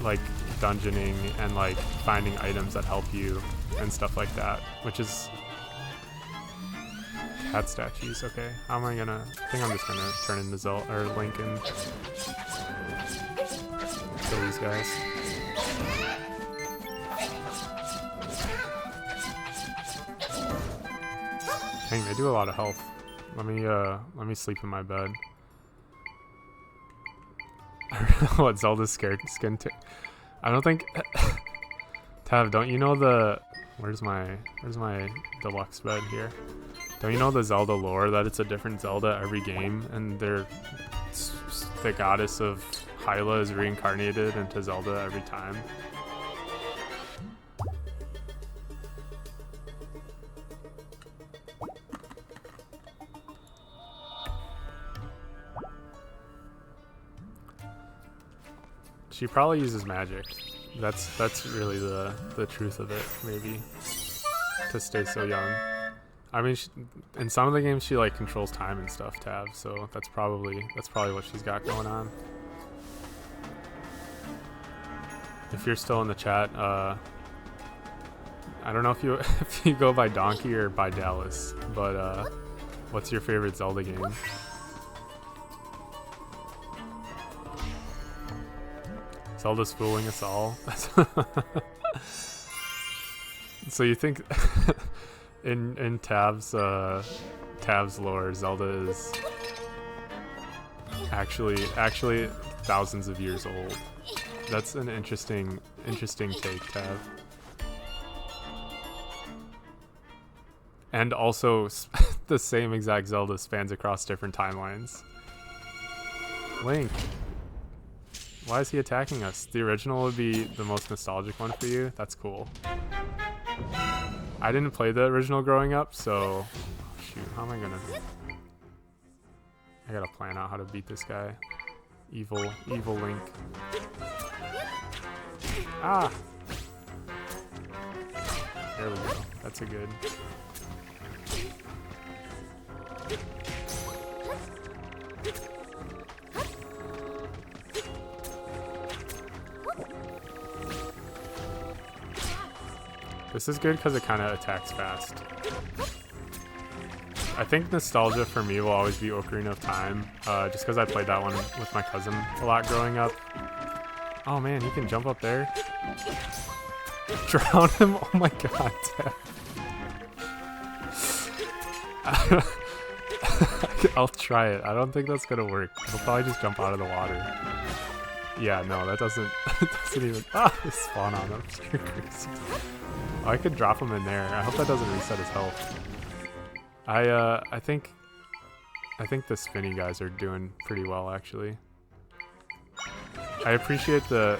like dungeoning and like finding items that help you and stuff like that, which is cat statues. Okay, how am I gonna? I think I'm just gonna turn into Zelda or Link and kill these guys. Dang, they do a lot of health. Let me sleep in my bed. What, Zelda's skin I don't think Tav, don't you know the where's my deluxe bed here? Don't you know the Zelda lore that it's a different Zelda every game, and the goddess of Hyla is reincarnated into Zelda every time? She probably uses magic. That's really the truth of it, maybe, to stay so young. I mean, in some of the games she like controls time and stuff, Tav. So that's probably what she's got going on. If you're still in the chat, I don't know if you if you go by Donkey or by Dallas, but what's your favorite Zelda game? Zelda's fooling us all. So you think in Tav's lore, Zelda is actually thousands of years old. That's an interesting take, Tav. And also the same exact Zelda spans across different timelines. Link. Why is he attacking us? The original would be the most nostalgic one for you? That's cool. I didn't play the original growing up, so... Shoot, how am I gonna... I gotta plan out how to beat this guy. Evil Link. Ah! There we go. That's a good... This is good because it kind of attacks fast. I think nostalgia for me will always be Ocarina of Time, just because I played that one with my cousin a lot growing up. Oh man, you can jump up there. Drown him? Oh my god. I'll try it. I don't think that's gonna work. He'll probably just jump out of the water. Yeah, no, that doesn't even... Ah, spawn on him. You're crazy. Oh, I could drop him in there. I hope that doesn't reset his health. I think the spinny guys are doing pretty well, actually. I appreciate the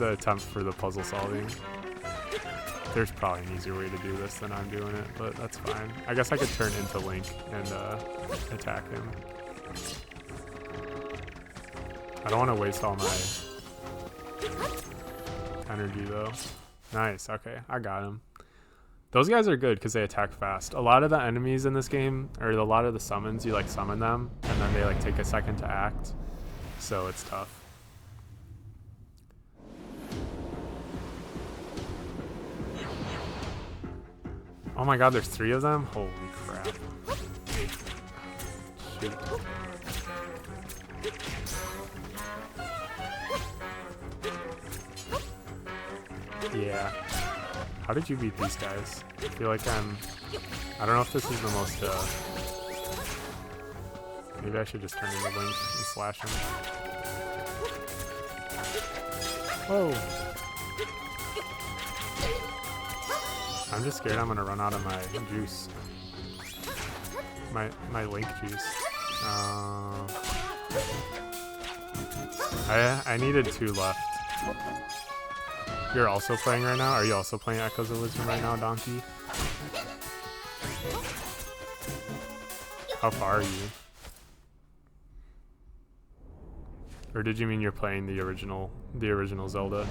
attempt for the puzzle solving. There's probably an easier way to do this than I'm doing it, but that's fine. I guess I could turn into Link and attack him. I don't want to waste all my energy though. Nice, okay, I got him. Those guys are good because they attack fast. A lot of the enemies in this game, or a lot of the summons, you like summon them, and then they like take a second to act. So it's tough. Oh my god, there's 3 of them? Holy crap. Shoot. Yeah. How did you beat these guys? I feel like I don't know if this is the most, maybe I should just turn into Link and slash him. Whoa! I'm just scared I'm gonna run out of my juice. My Link juice. I needed 2 left. You're also playing right now? Are you also playing Echoes of Wisdom right now, Donkey? How far are you? Or did you mean you're playing the original Zelda?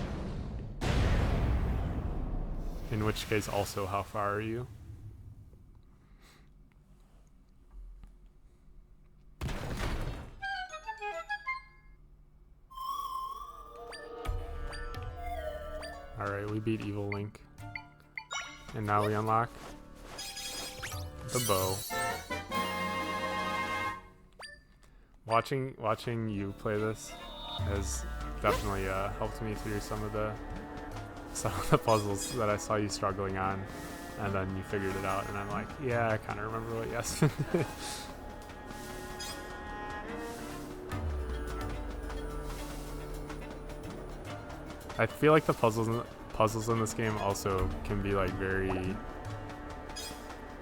In which case, also, how far are you? Alright, we beat Evil Link. And now we unlock the bow. Watching you play this has definitely helped me through some of the puzzles that I saw you struggling on, and then you figured it out, and I'm like, yeah, I kind of remember what Yasmin did. I feel like the puzzles in this game also can be like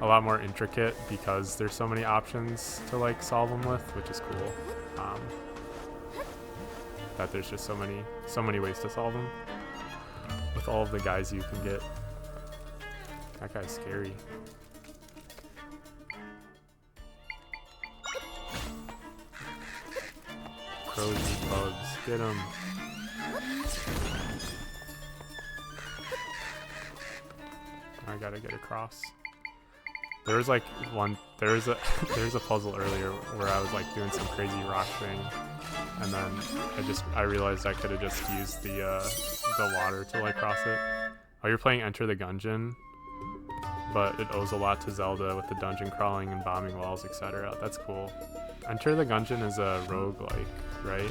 a lot more intricate because there's so many options to like solve them with, which is cool. That there's just so many ways to solve them with all of the guys you can get. That guy's scary. Crows eat bugs. Get him. I gotta get across. There was like there was a puzzle earlier where I was like doing some crazy rock thing, and then I realized I could have just used the water to like cross it. Oh, you're playing Enter the Gungeon, but it owes a lot to Zelda with the dungeon crawling and bombing walls, etc. That's cool. Enter the Gungeon is a roguelike, right?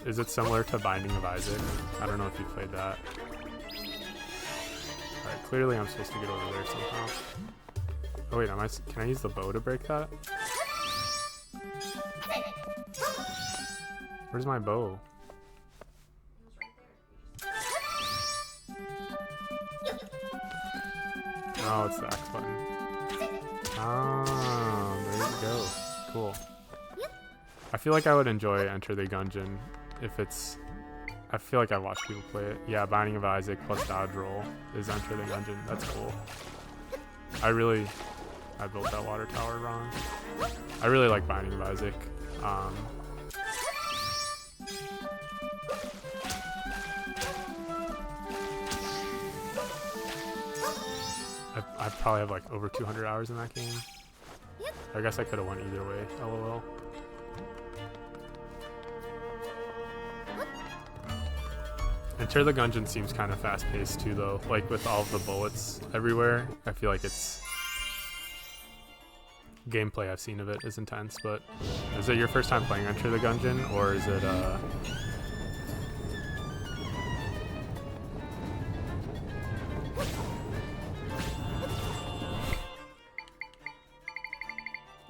Is it similar to Binding of Isaac? I don't know if you played that. Alright, clearly I'm supposed to get over there somehow. Oh wait, can I use the bow to break that? Where's my bow? Oh, it's the X button. Oh, there you go. Cool. I feel like I would enjoy Enter the Gungeon if it's... I feel like I watched people play it. Yeah, Binding of Isaac plus dodge roll is Enter the Gungeon. That's cool. I built that water tower wrong. I really like Binding of Isaac. I probably have like over 200 hours in that game. I guess I could have went either way. LOL. Enter the Gungeon seems kind of fast-paced too, though. Like with all of the bullets everywhere, I feel like it's gameplay I've seen of it is intense. But is it your first time playing Enter the Gungeon, or is it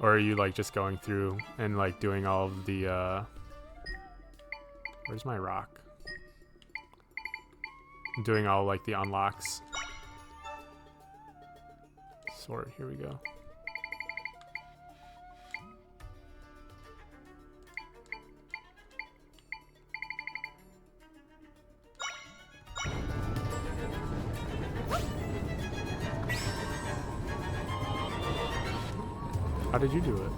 or are you like just going through and like doing all of the where's my rock? Doing all like the unlocks. Sword, here we go. How did you do it?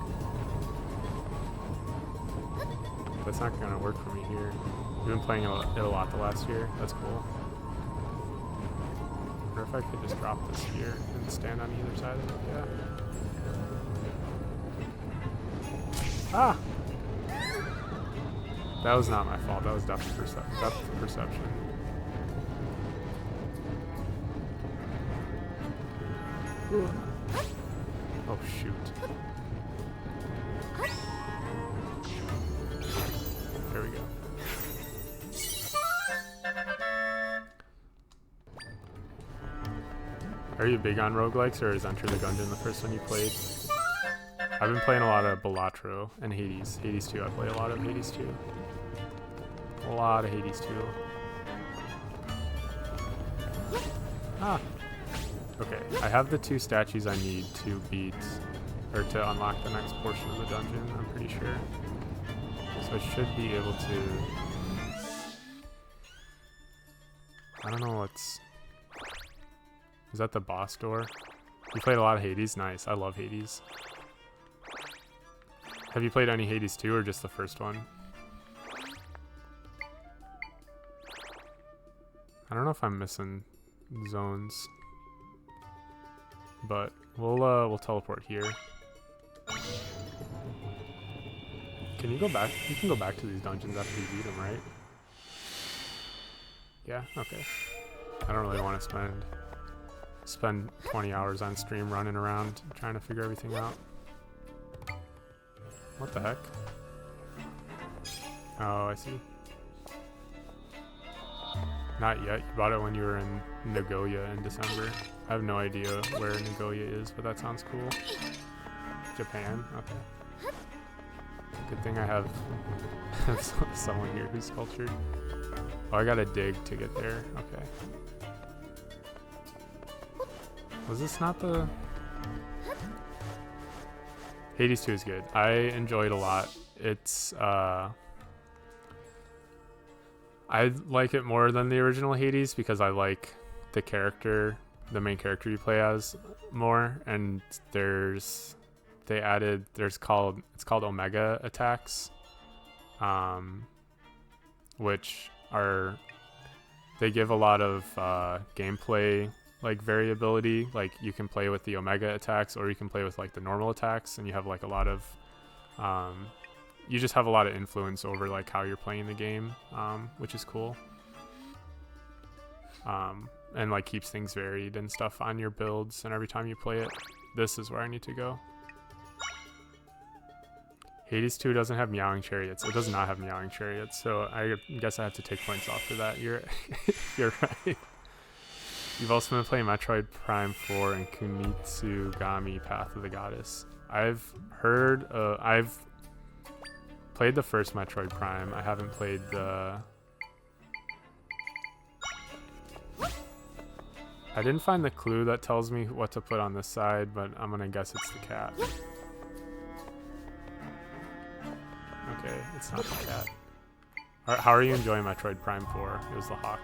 That's not gonna work for me here. You've been playing it a lot the last year. That's cool. Or if I could just drop this here and stand on either side of it, yeah. Ah! That was not my fault. That was depth perception. Oh shoot. There we go. Are you big on roguelikes, or is Enter the Gungeon the first one you played? I've been playing a lot of Balatro and Hades. Hades 2, I play a lot of Hades 2. A lot of Hades 2. Ah! Okay, I have the 2 statues I need to beat, or to unlock the next portion of the dungeon, I'm pretty sure. So I should be able to... I don't know what's... Is that the boss door? You played a lot of Hades? Nice, I love Hades. Have you played any Hades 2 or just the first one? I don't know if I'm missing zones, but we'll teleport here. Can you go back? You can go back to these dungeons after you beat them, right? Yeah. Okay. I don't really want to spend 20 hours on stream running around trying to figure everything out. What the heck? Oh, I see. Not yet. You bought it when you were in Nagoya in December. I have no idea where Nagoya is, but that sounds cool. Japan? Okay. Good thing I have someone here who's cultured. Oh, I gotta dig to get there. Okay. Was this not the... Hades 2 is good. I enjoyed a lot. It's, I like it more than the original Hades because I like the character, the main character you play as more, and it's called Omega attacks, which are, they give a lot of gameplay like variability. Like you can play with the Omega attacks or you can play with like the normal attacks, and you have like a lot of you just have a lot of influence over like how you're playing the game, which is cool, and like keeps things varied and stuff on your builds and every time you play it. This is where I need to go. Hades 2 doesn't have meowing chariots. It does not have meowing chariots, so I guess I have to take points off for that. You're right. You've also been playing Metroid Prime 4 and Kunitsugami Path of the Goddess. I've played the first Metroid Prime. I haven't played the... I didn't find the clue that tells me what to put on this side, but I'm gonna guess it's the cat. Okay, it's not the cat. How are you enjoying Metroid Prime 4? It was the hawk.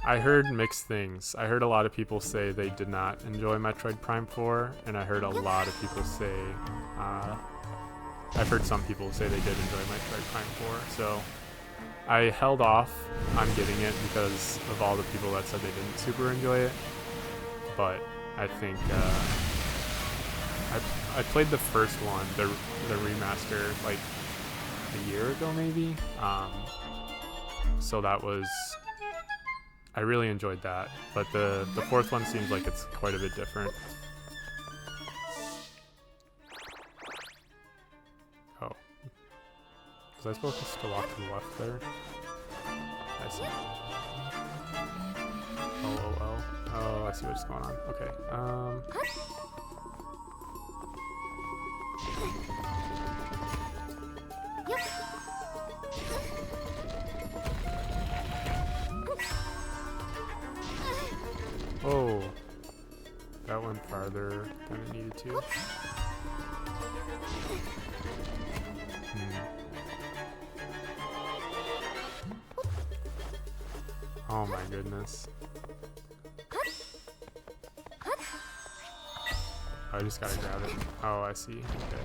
I heard mixed things. I heard a lot of people say they did not enjoy Metroid Prime 4, and I heard a lot of people say... I've heard some people say they did enjoy Metroid Prime 4, so I held off on getting it because of all the people that said they didn't super enjoy it. But I think I played the first one, the remaster, like a year ago maybe. So that was, I really enjoyed that. But the fourth one seems like it's quite a bit different. Oh. Was I supposed to walk to the left there? I see. Oh, I see what's going on. Okay. Oh, that went farther than it needed to. Oh my goodness. I just gotta grab it. Oh, I see. Okay.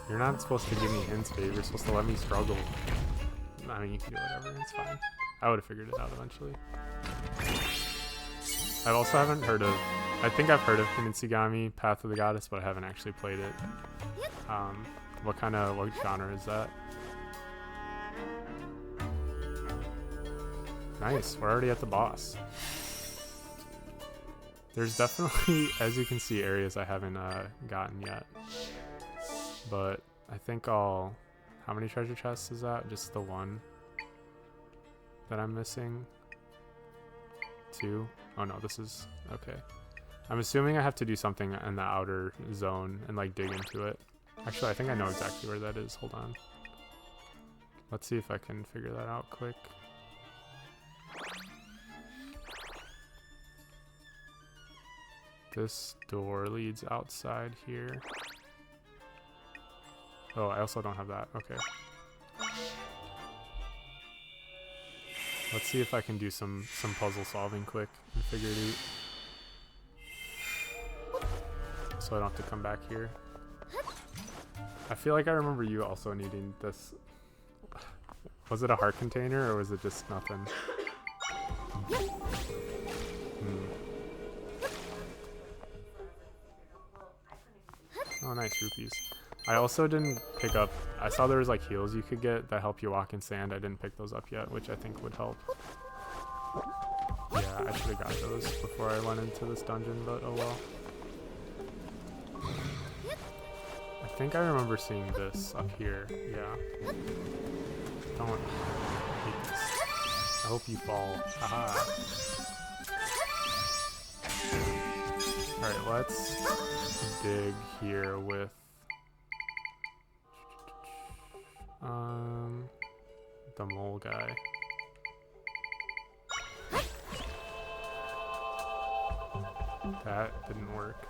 You're not supposed to give me hints, babe. You're supposed to let me struggle. I mean, you can do whatever. It's fine. I would have figured it out eventually. I also haven't heard of... I think I've heard of Kunitsugami, Path of the Goddess, but I haven't actually played it. What genre is that? Nice, we're already at the boss. There's definitely, as you can see, areas I haven't gotten yet. But I think I'll... How many treasure chests is that? Just the one that I'm missing? 2? Oh no, this is... Okay. I'm assuming I have to do something in the outer zone and like dig into it. Actually, I think I know exactly where that is. Hold on. Let's see if I can figure that out quick. This door leads outside here. Oh, I also don't have that. Okay. Let's see if I can do some puzzle solving quick and figure it out. So I don't have to come back here. I feel like I remember you also needing this. Was it a heart container or was it just nothing? Oh, nice rupees. I also didn't pick up, I saw there was like heals you could get that help you walk in sand. I didn't pick those up yet, which I think would help. Yeah, I should have got those before I went into this dungeon, but oh well. I think I remember seeing this up here, yeah. Don't hate this. I hope you fall. Haha. Alright, let's dig here with the mole guy. That didn't work.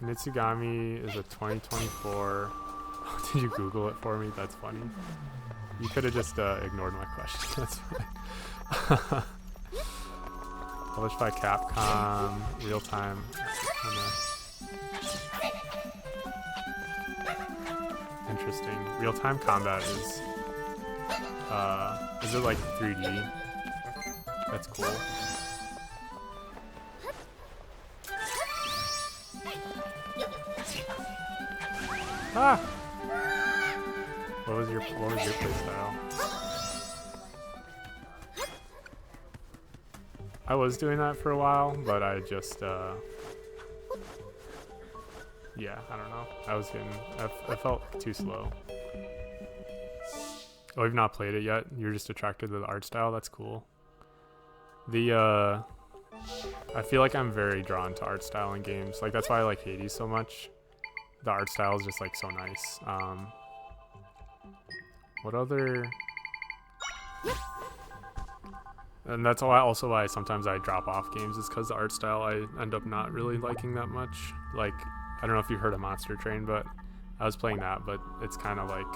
Nitsugami is a 2024. Did you Google it for me? That's funny. You could have just ignored my question. That's fine. Published by Capcom, real time. Interesting. Real time combat is it like 3D? That's cool. Ah! What was your play style? I was doing that for a while, but I just yeah, I don't know. I felt too slow. Oh, you've not played it yet? You're just attracted to the art style? That's cool. I feel like I'm very drawn to art style in games. Like, that's why I like Hades so much. The art style is just like so nice. What other... And that's also why sometimes I drop off games, is because the art style I end up not really liking that much. Like, I don't know if you've heard of Monster Train, but I was playing that, but it's kind of like,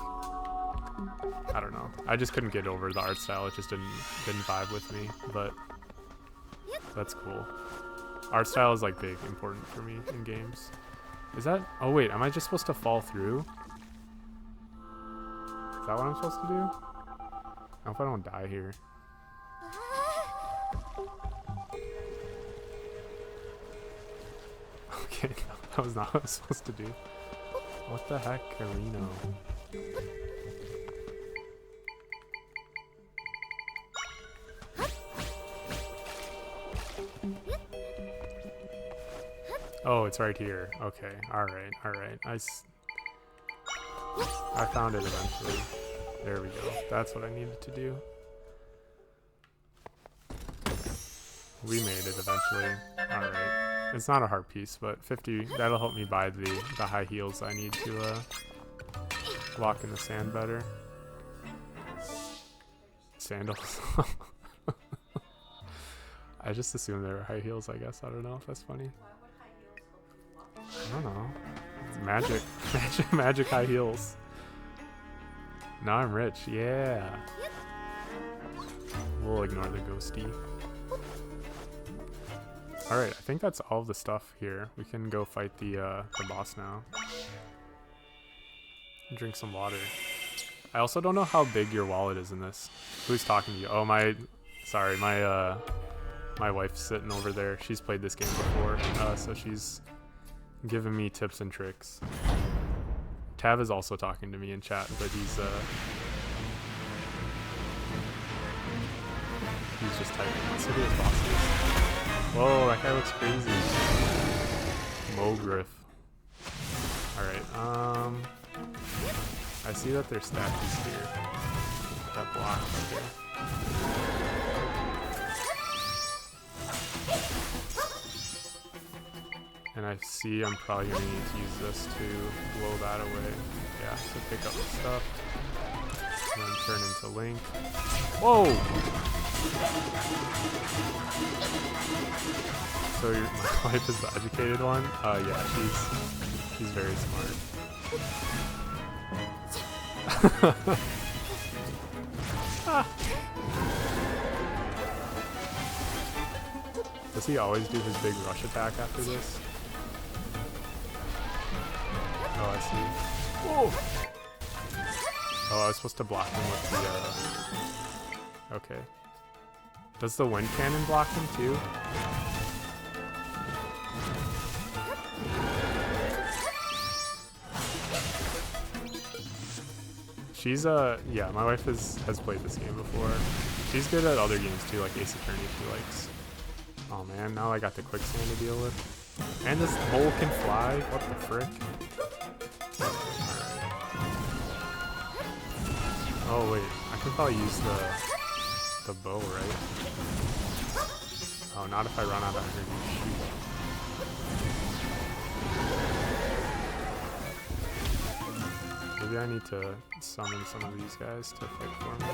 I don't know. I just couldn't get over the art style. It just didn't vibe with me, but that's cool. Art style is like big, important for me in games. Is that, oh wait, am I just supposed to fall through? Is that what I'm supposed to do? I hope I don't die here. Okay, that was not what I was supposed to do. What the heck, Gerudo? Oh, it's right here. Okay, alright, alright. I found it eventually. There we go. That's what I needed to do. We made it eventually. Alright. It's not a heart piece, but 50, that'll help me buy the high heels I need to walk in the sand better. Sandals. I just assumed they were high heels, I guess. I don't know if that's funny. I don't know. It's magic. Magic high heels. Now I'm rich. Yeah. We'll ignore the ghosty. Alright, I think that's all of the stuff here. We can go fight the boss now. Drink some water. I also don't know how big your wallet is in this. Who's talking to you? Oh, sorry, my wife's sitting over there. She's played this game before, so she's giving me tips and tricks. Tav is also talking to me in chat, but he's he's just typing. Let's see who his boss is. Whoa, that guy looks crazy. Mogriff. Alright, I see that there's statues here. That block right there. And I see I'm probably going to need to use this to blow that away. Yeah, to pick up the stuff. And then turn into Link. Whoa! So my wife is the educated one? Yeah, she's very smart. Does he always do his big rush attack after this? Oh, I see. Whoa! Oh, I was supposed to block him with the, okay. Does the wind cannon block him too? She's, yeah, my wife has played this game before. She's good at other games too, like Ace Attorney she likes. Oh man, now I got the quicksand to deal with. And this mole can fly? What the frick? Oh wait, I can probably use the bow, right? Oh, not if I run out of energy. Shoot. Maybe I need to summon some of these guys to fight for me.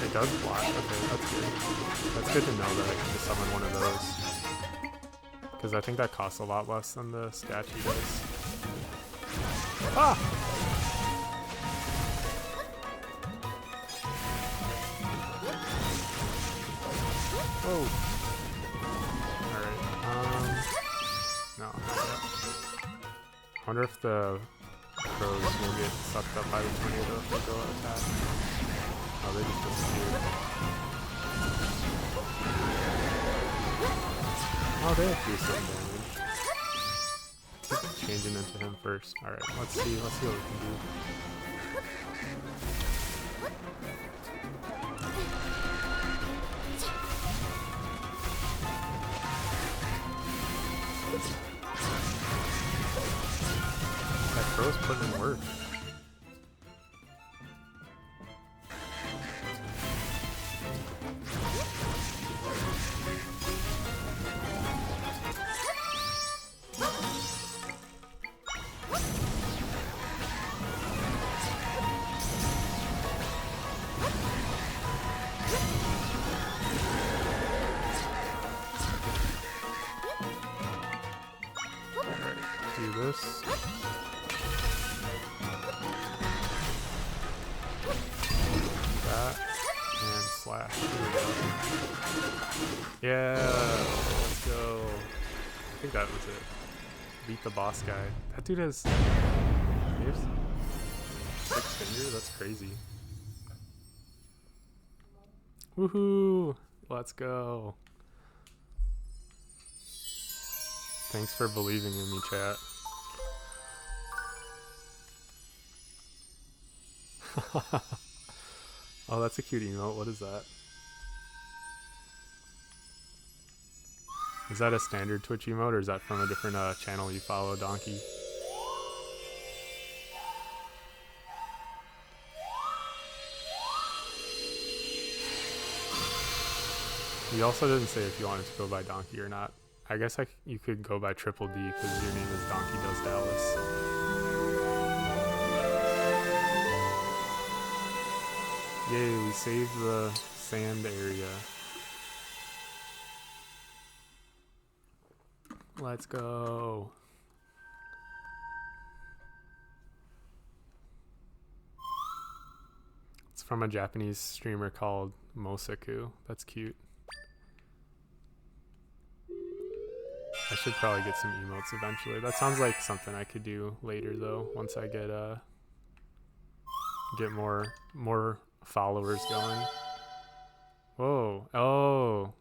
It does block. Okay, that's good. That's good to know that I can just summon one of those. Because I think that costs a lot less than the statue does. Ah! Oh! Alright, no, not yet. I wonder if the crows will get sucked up by the tornado if they go attack. Oh, they just disappeared. Oh, they do some damage. Keep changing into him first. Alright, let's see what we can do. That crow's putting in work. Do this. That. And slash. Here we go. Yeah! Let's go. I think that was it. Beat the boss guy. That dude has... He has 6 fingers? That's crazy. Woohoo! Let's go. Thanks for believing in me, chat. Oh, that's a cute emote. What is that? Is that a standard Twitch emote, or is that from a different channel you follow, Donkey? You also didn't say if you wanted to go by Donkey or not. I guess you could go by Triple D because your name is Donkey Does Dallas. Yay, we saved the sand area. Let's go. It's from a Japanese streamer called Mosaku. That's cute. I should probably get some emotes eventually. That sounds like something I could do later though, once I get more followers going. Whoa. Oh.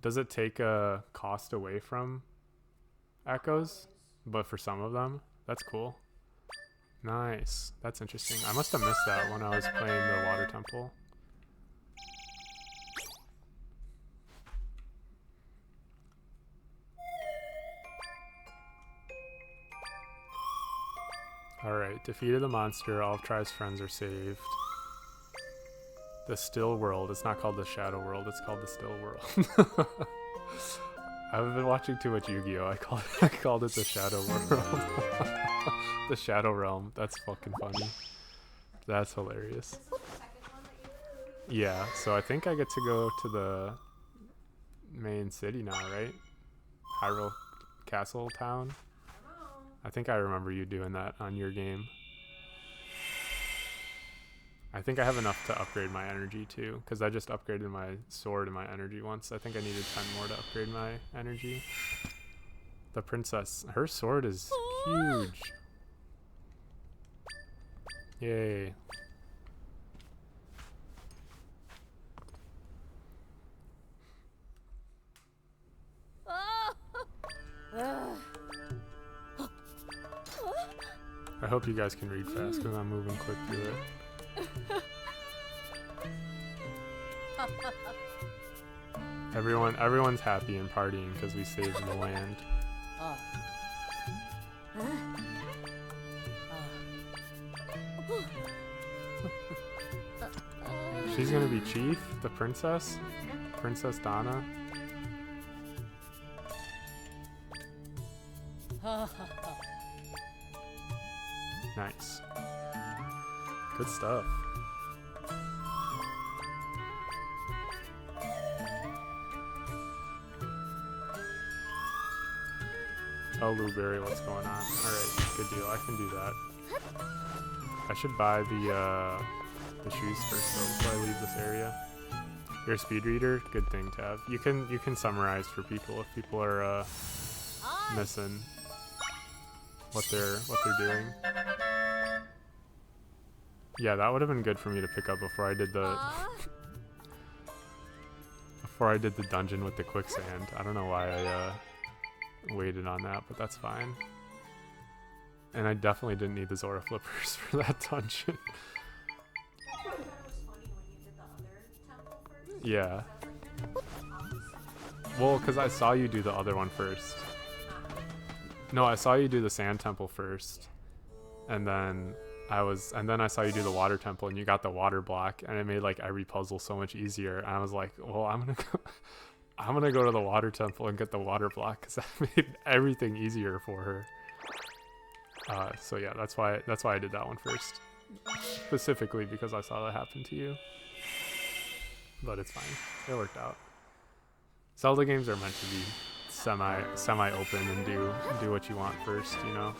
Does it take a cost away from echoes? But for some of them? That's cool. Nice. That's interesting. I must have missed that when I was playing the water temple. Alright, defeated the monster. All of Tri's friends are saved. The still world. It's not called the shadow world. It's called the still world. I've been watching too much Yu-Gi-Oh! I called it the shadow world. The shadow realm. That's fucking funny. That's hilarious. Yeah, so I think I get to go to the main city now, right? Hyrule Castle Town. I think I remember you doing that on your game. I think I have enough to upgrade my energy too, because I just upgraded my sword and my energy once. I think I needed 10 more to upgrade my energy. The princess, her sword is huge. Yay. I hope you guys can read fast because I'm moving quick through it. Everyone's happy and partying because we saved the land. She's gonna be chief, the princess, Princess Donna. Nice. Good stuff. Oh, Blueberry, what's going on? Alright, good deal. I can do that. I should buy the shoes first though before I leave this area. You're a speed reader? Good thing to have. You can summarize for people if people are missing what they're doing. Yeah, that would have been good for me to pick up before I did the dungeon with the quicksand. I don't know why I waited on that, but that's fine. And I definitely didn't need the Zora flippers for that dungeon. Yeah. Well, because I saw you do the other one first. No, I saw you do the sand temple first. And then I saw you do the water temple and you got the water block and it made like every puzzle so much easier. And I was like, well, I'm gonna go to the water temple and get the water block because that made everything easier for her. So yeah, that's why I did that one first. Specifically because I saw that happen to you. But it's fine. It worked out. Zelda games are meant to be semi open and do what you want first, you know?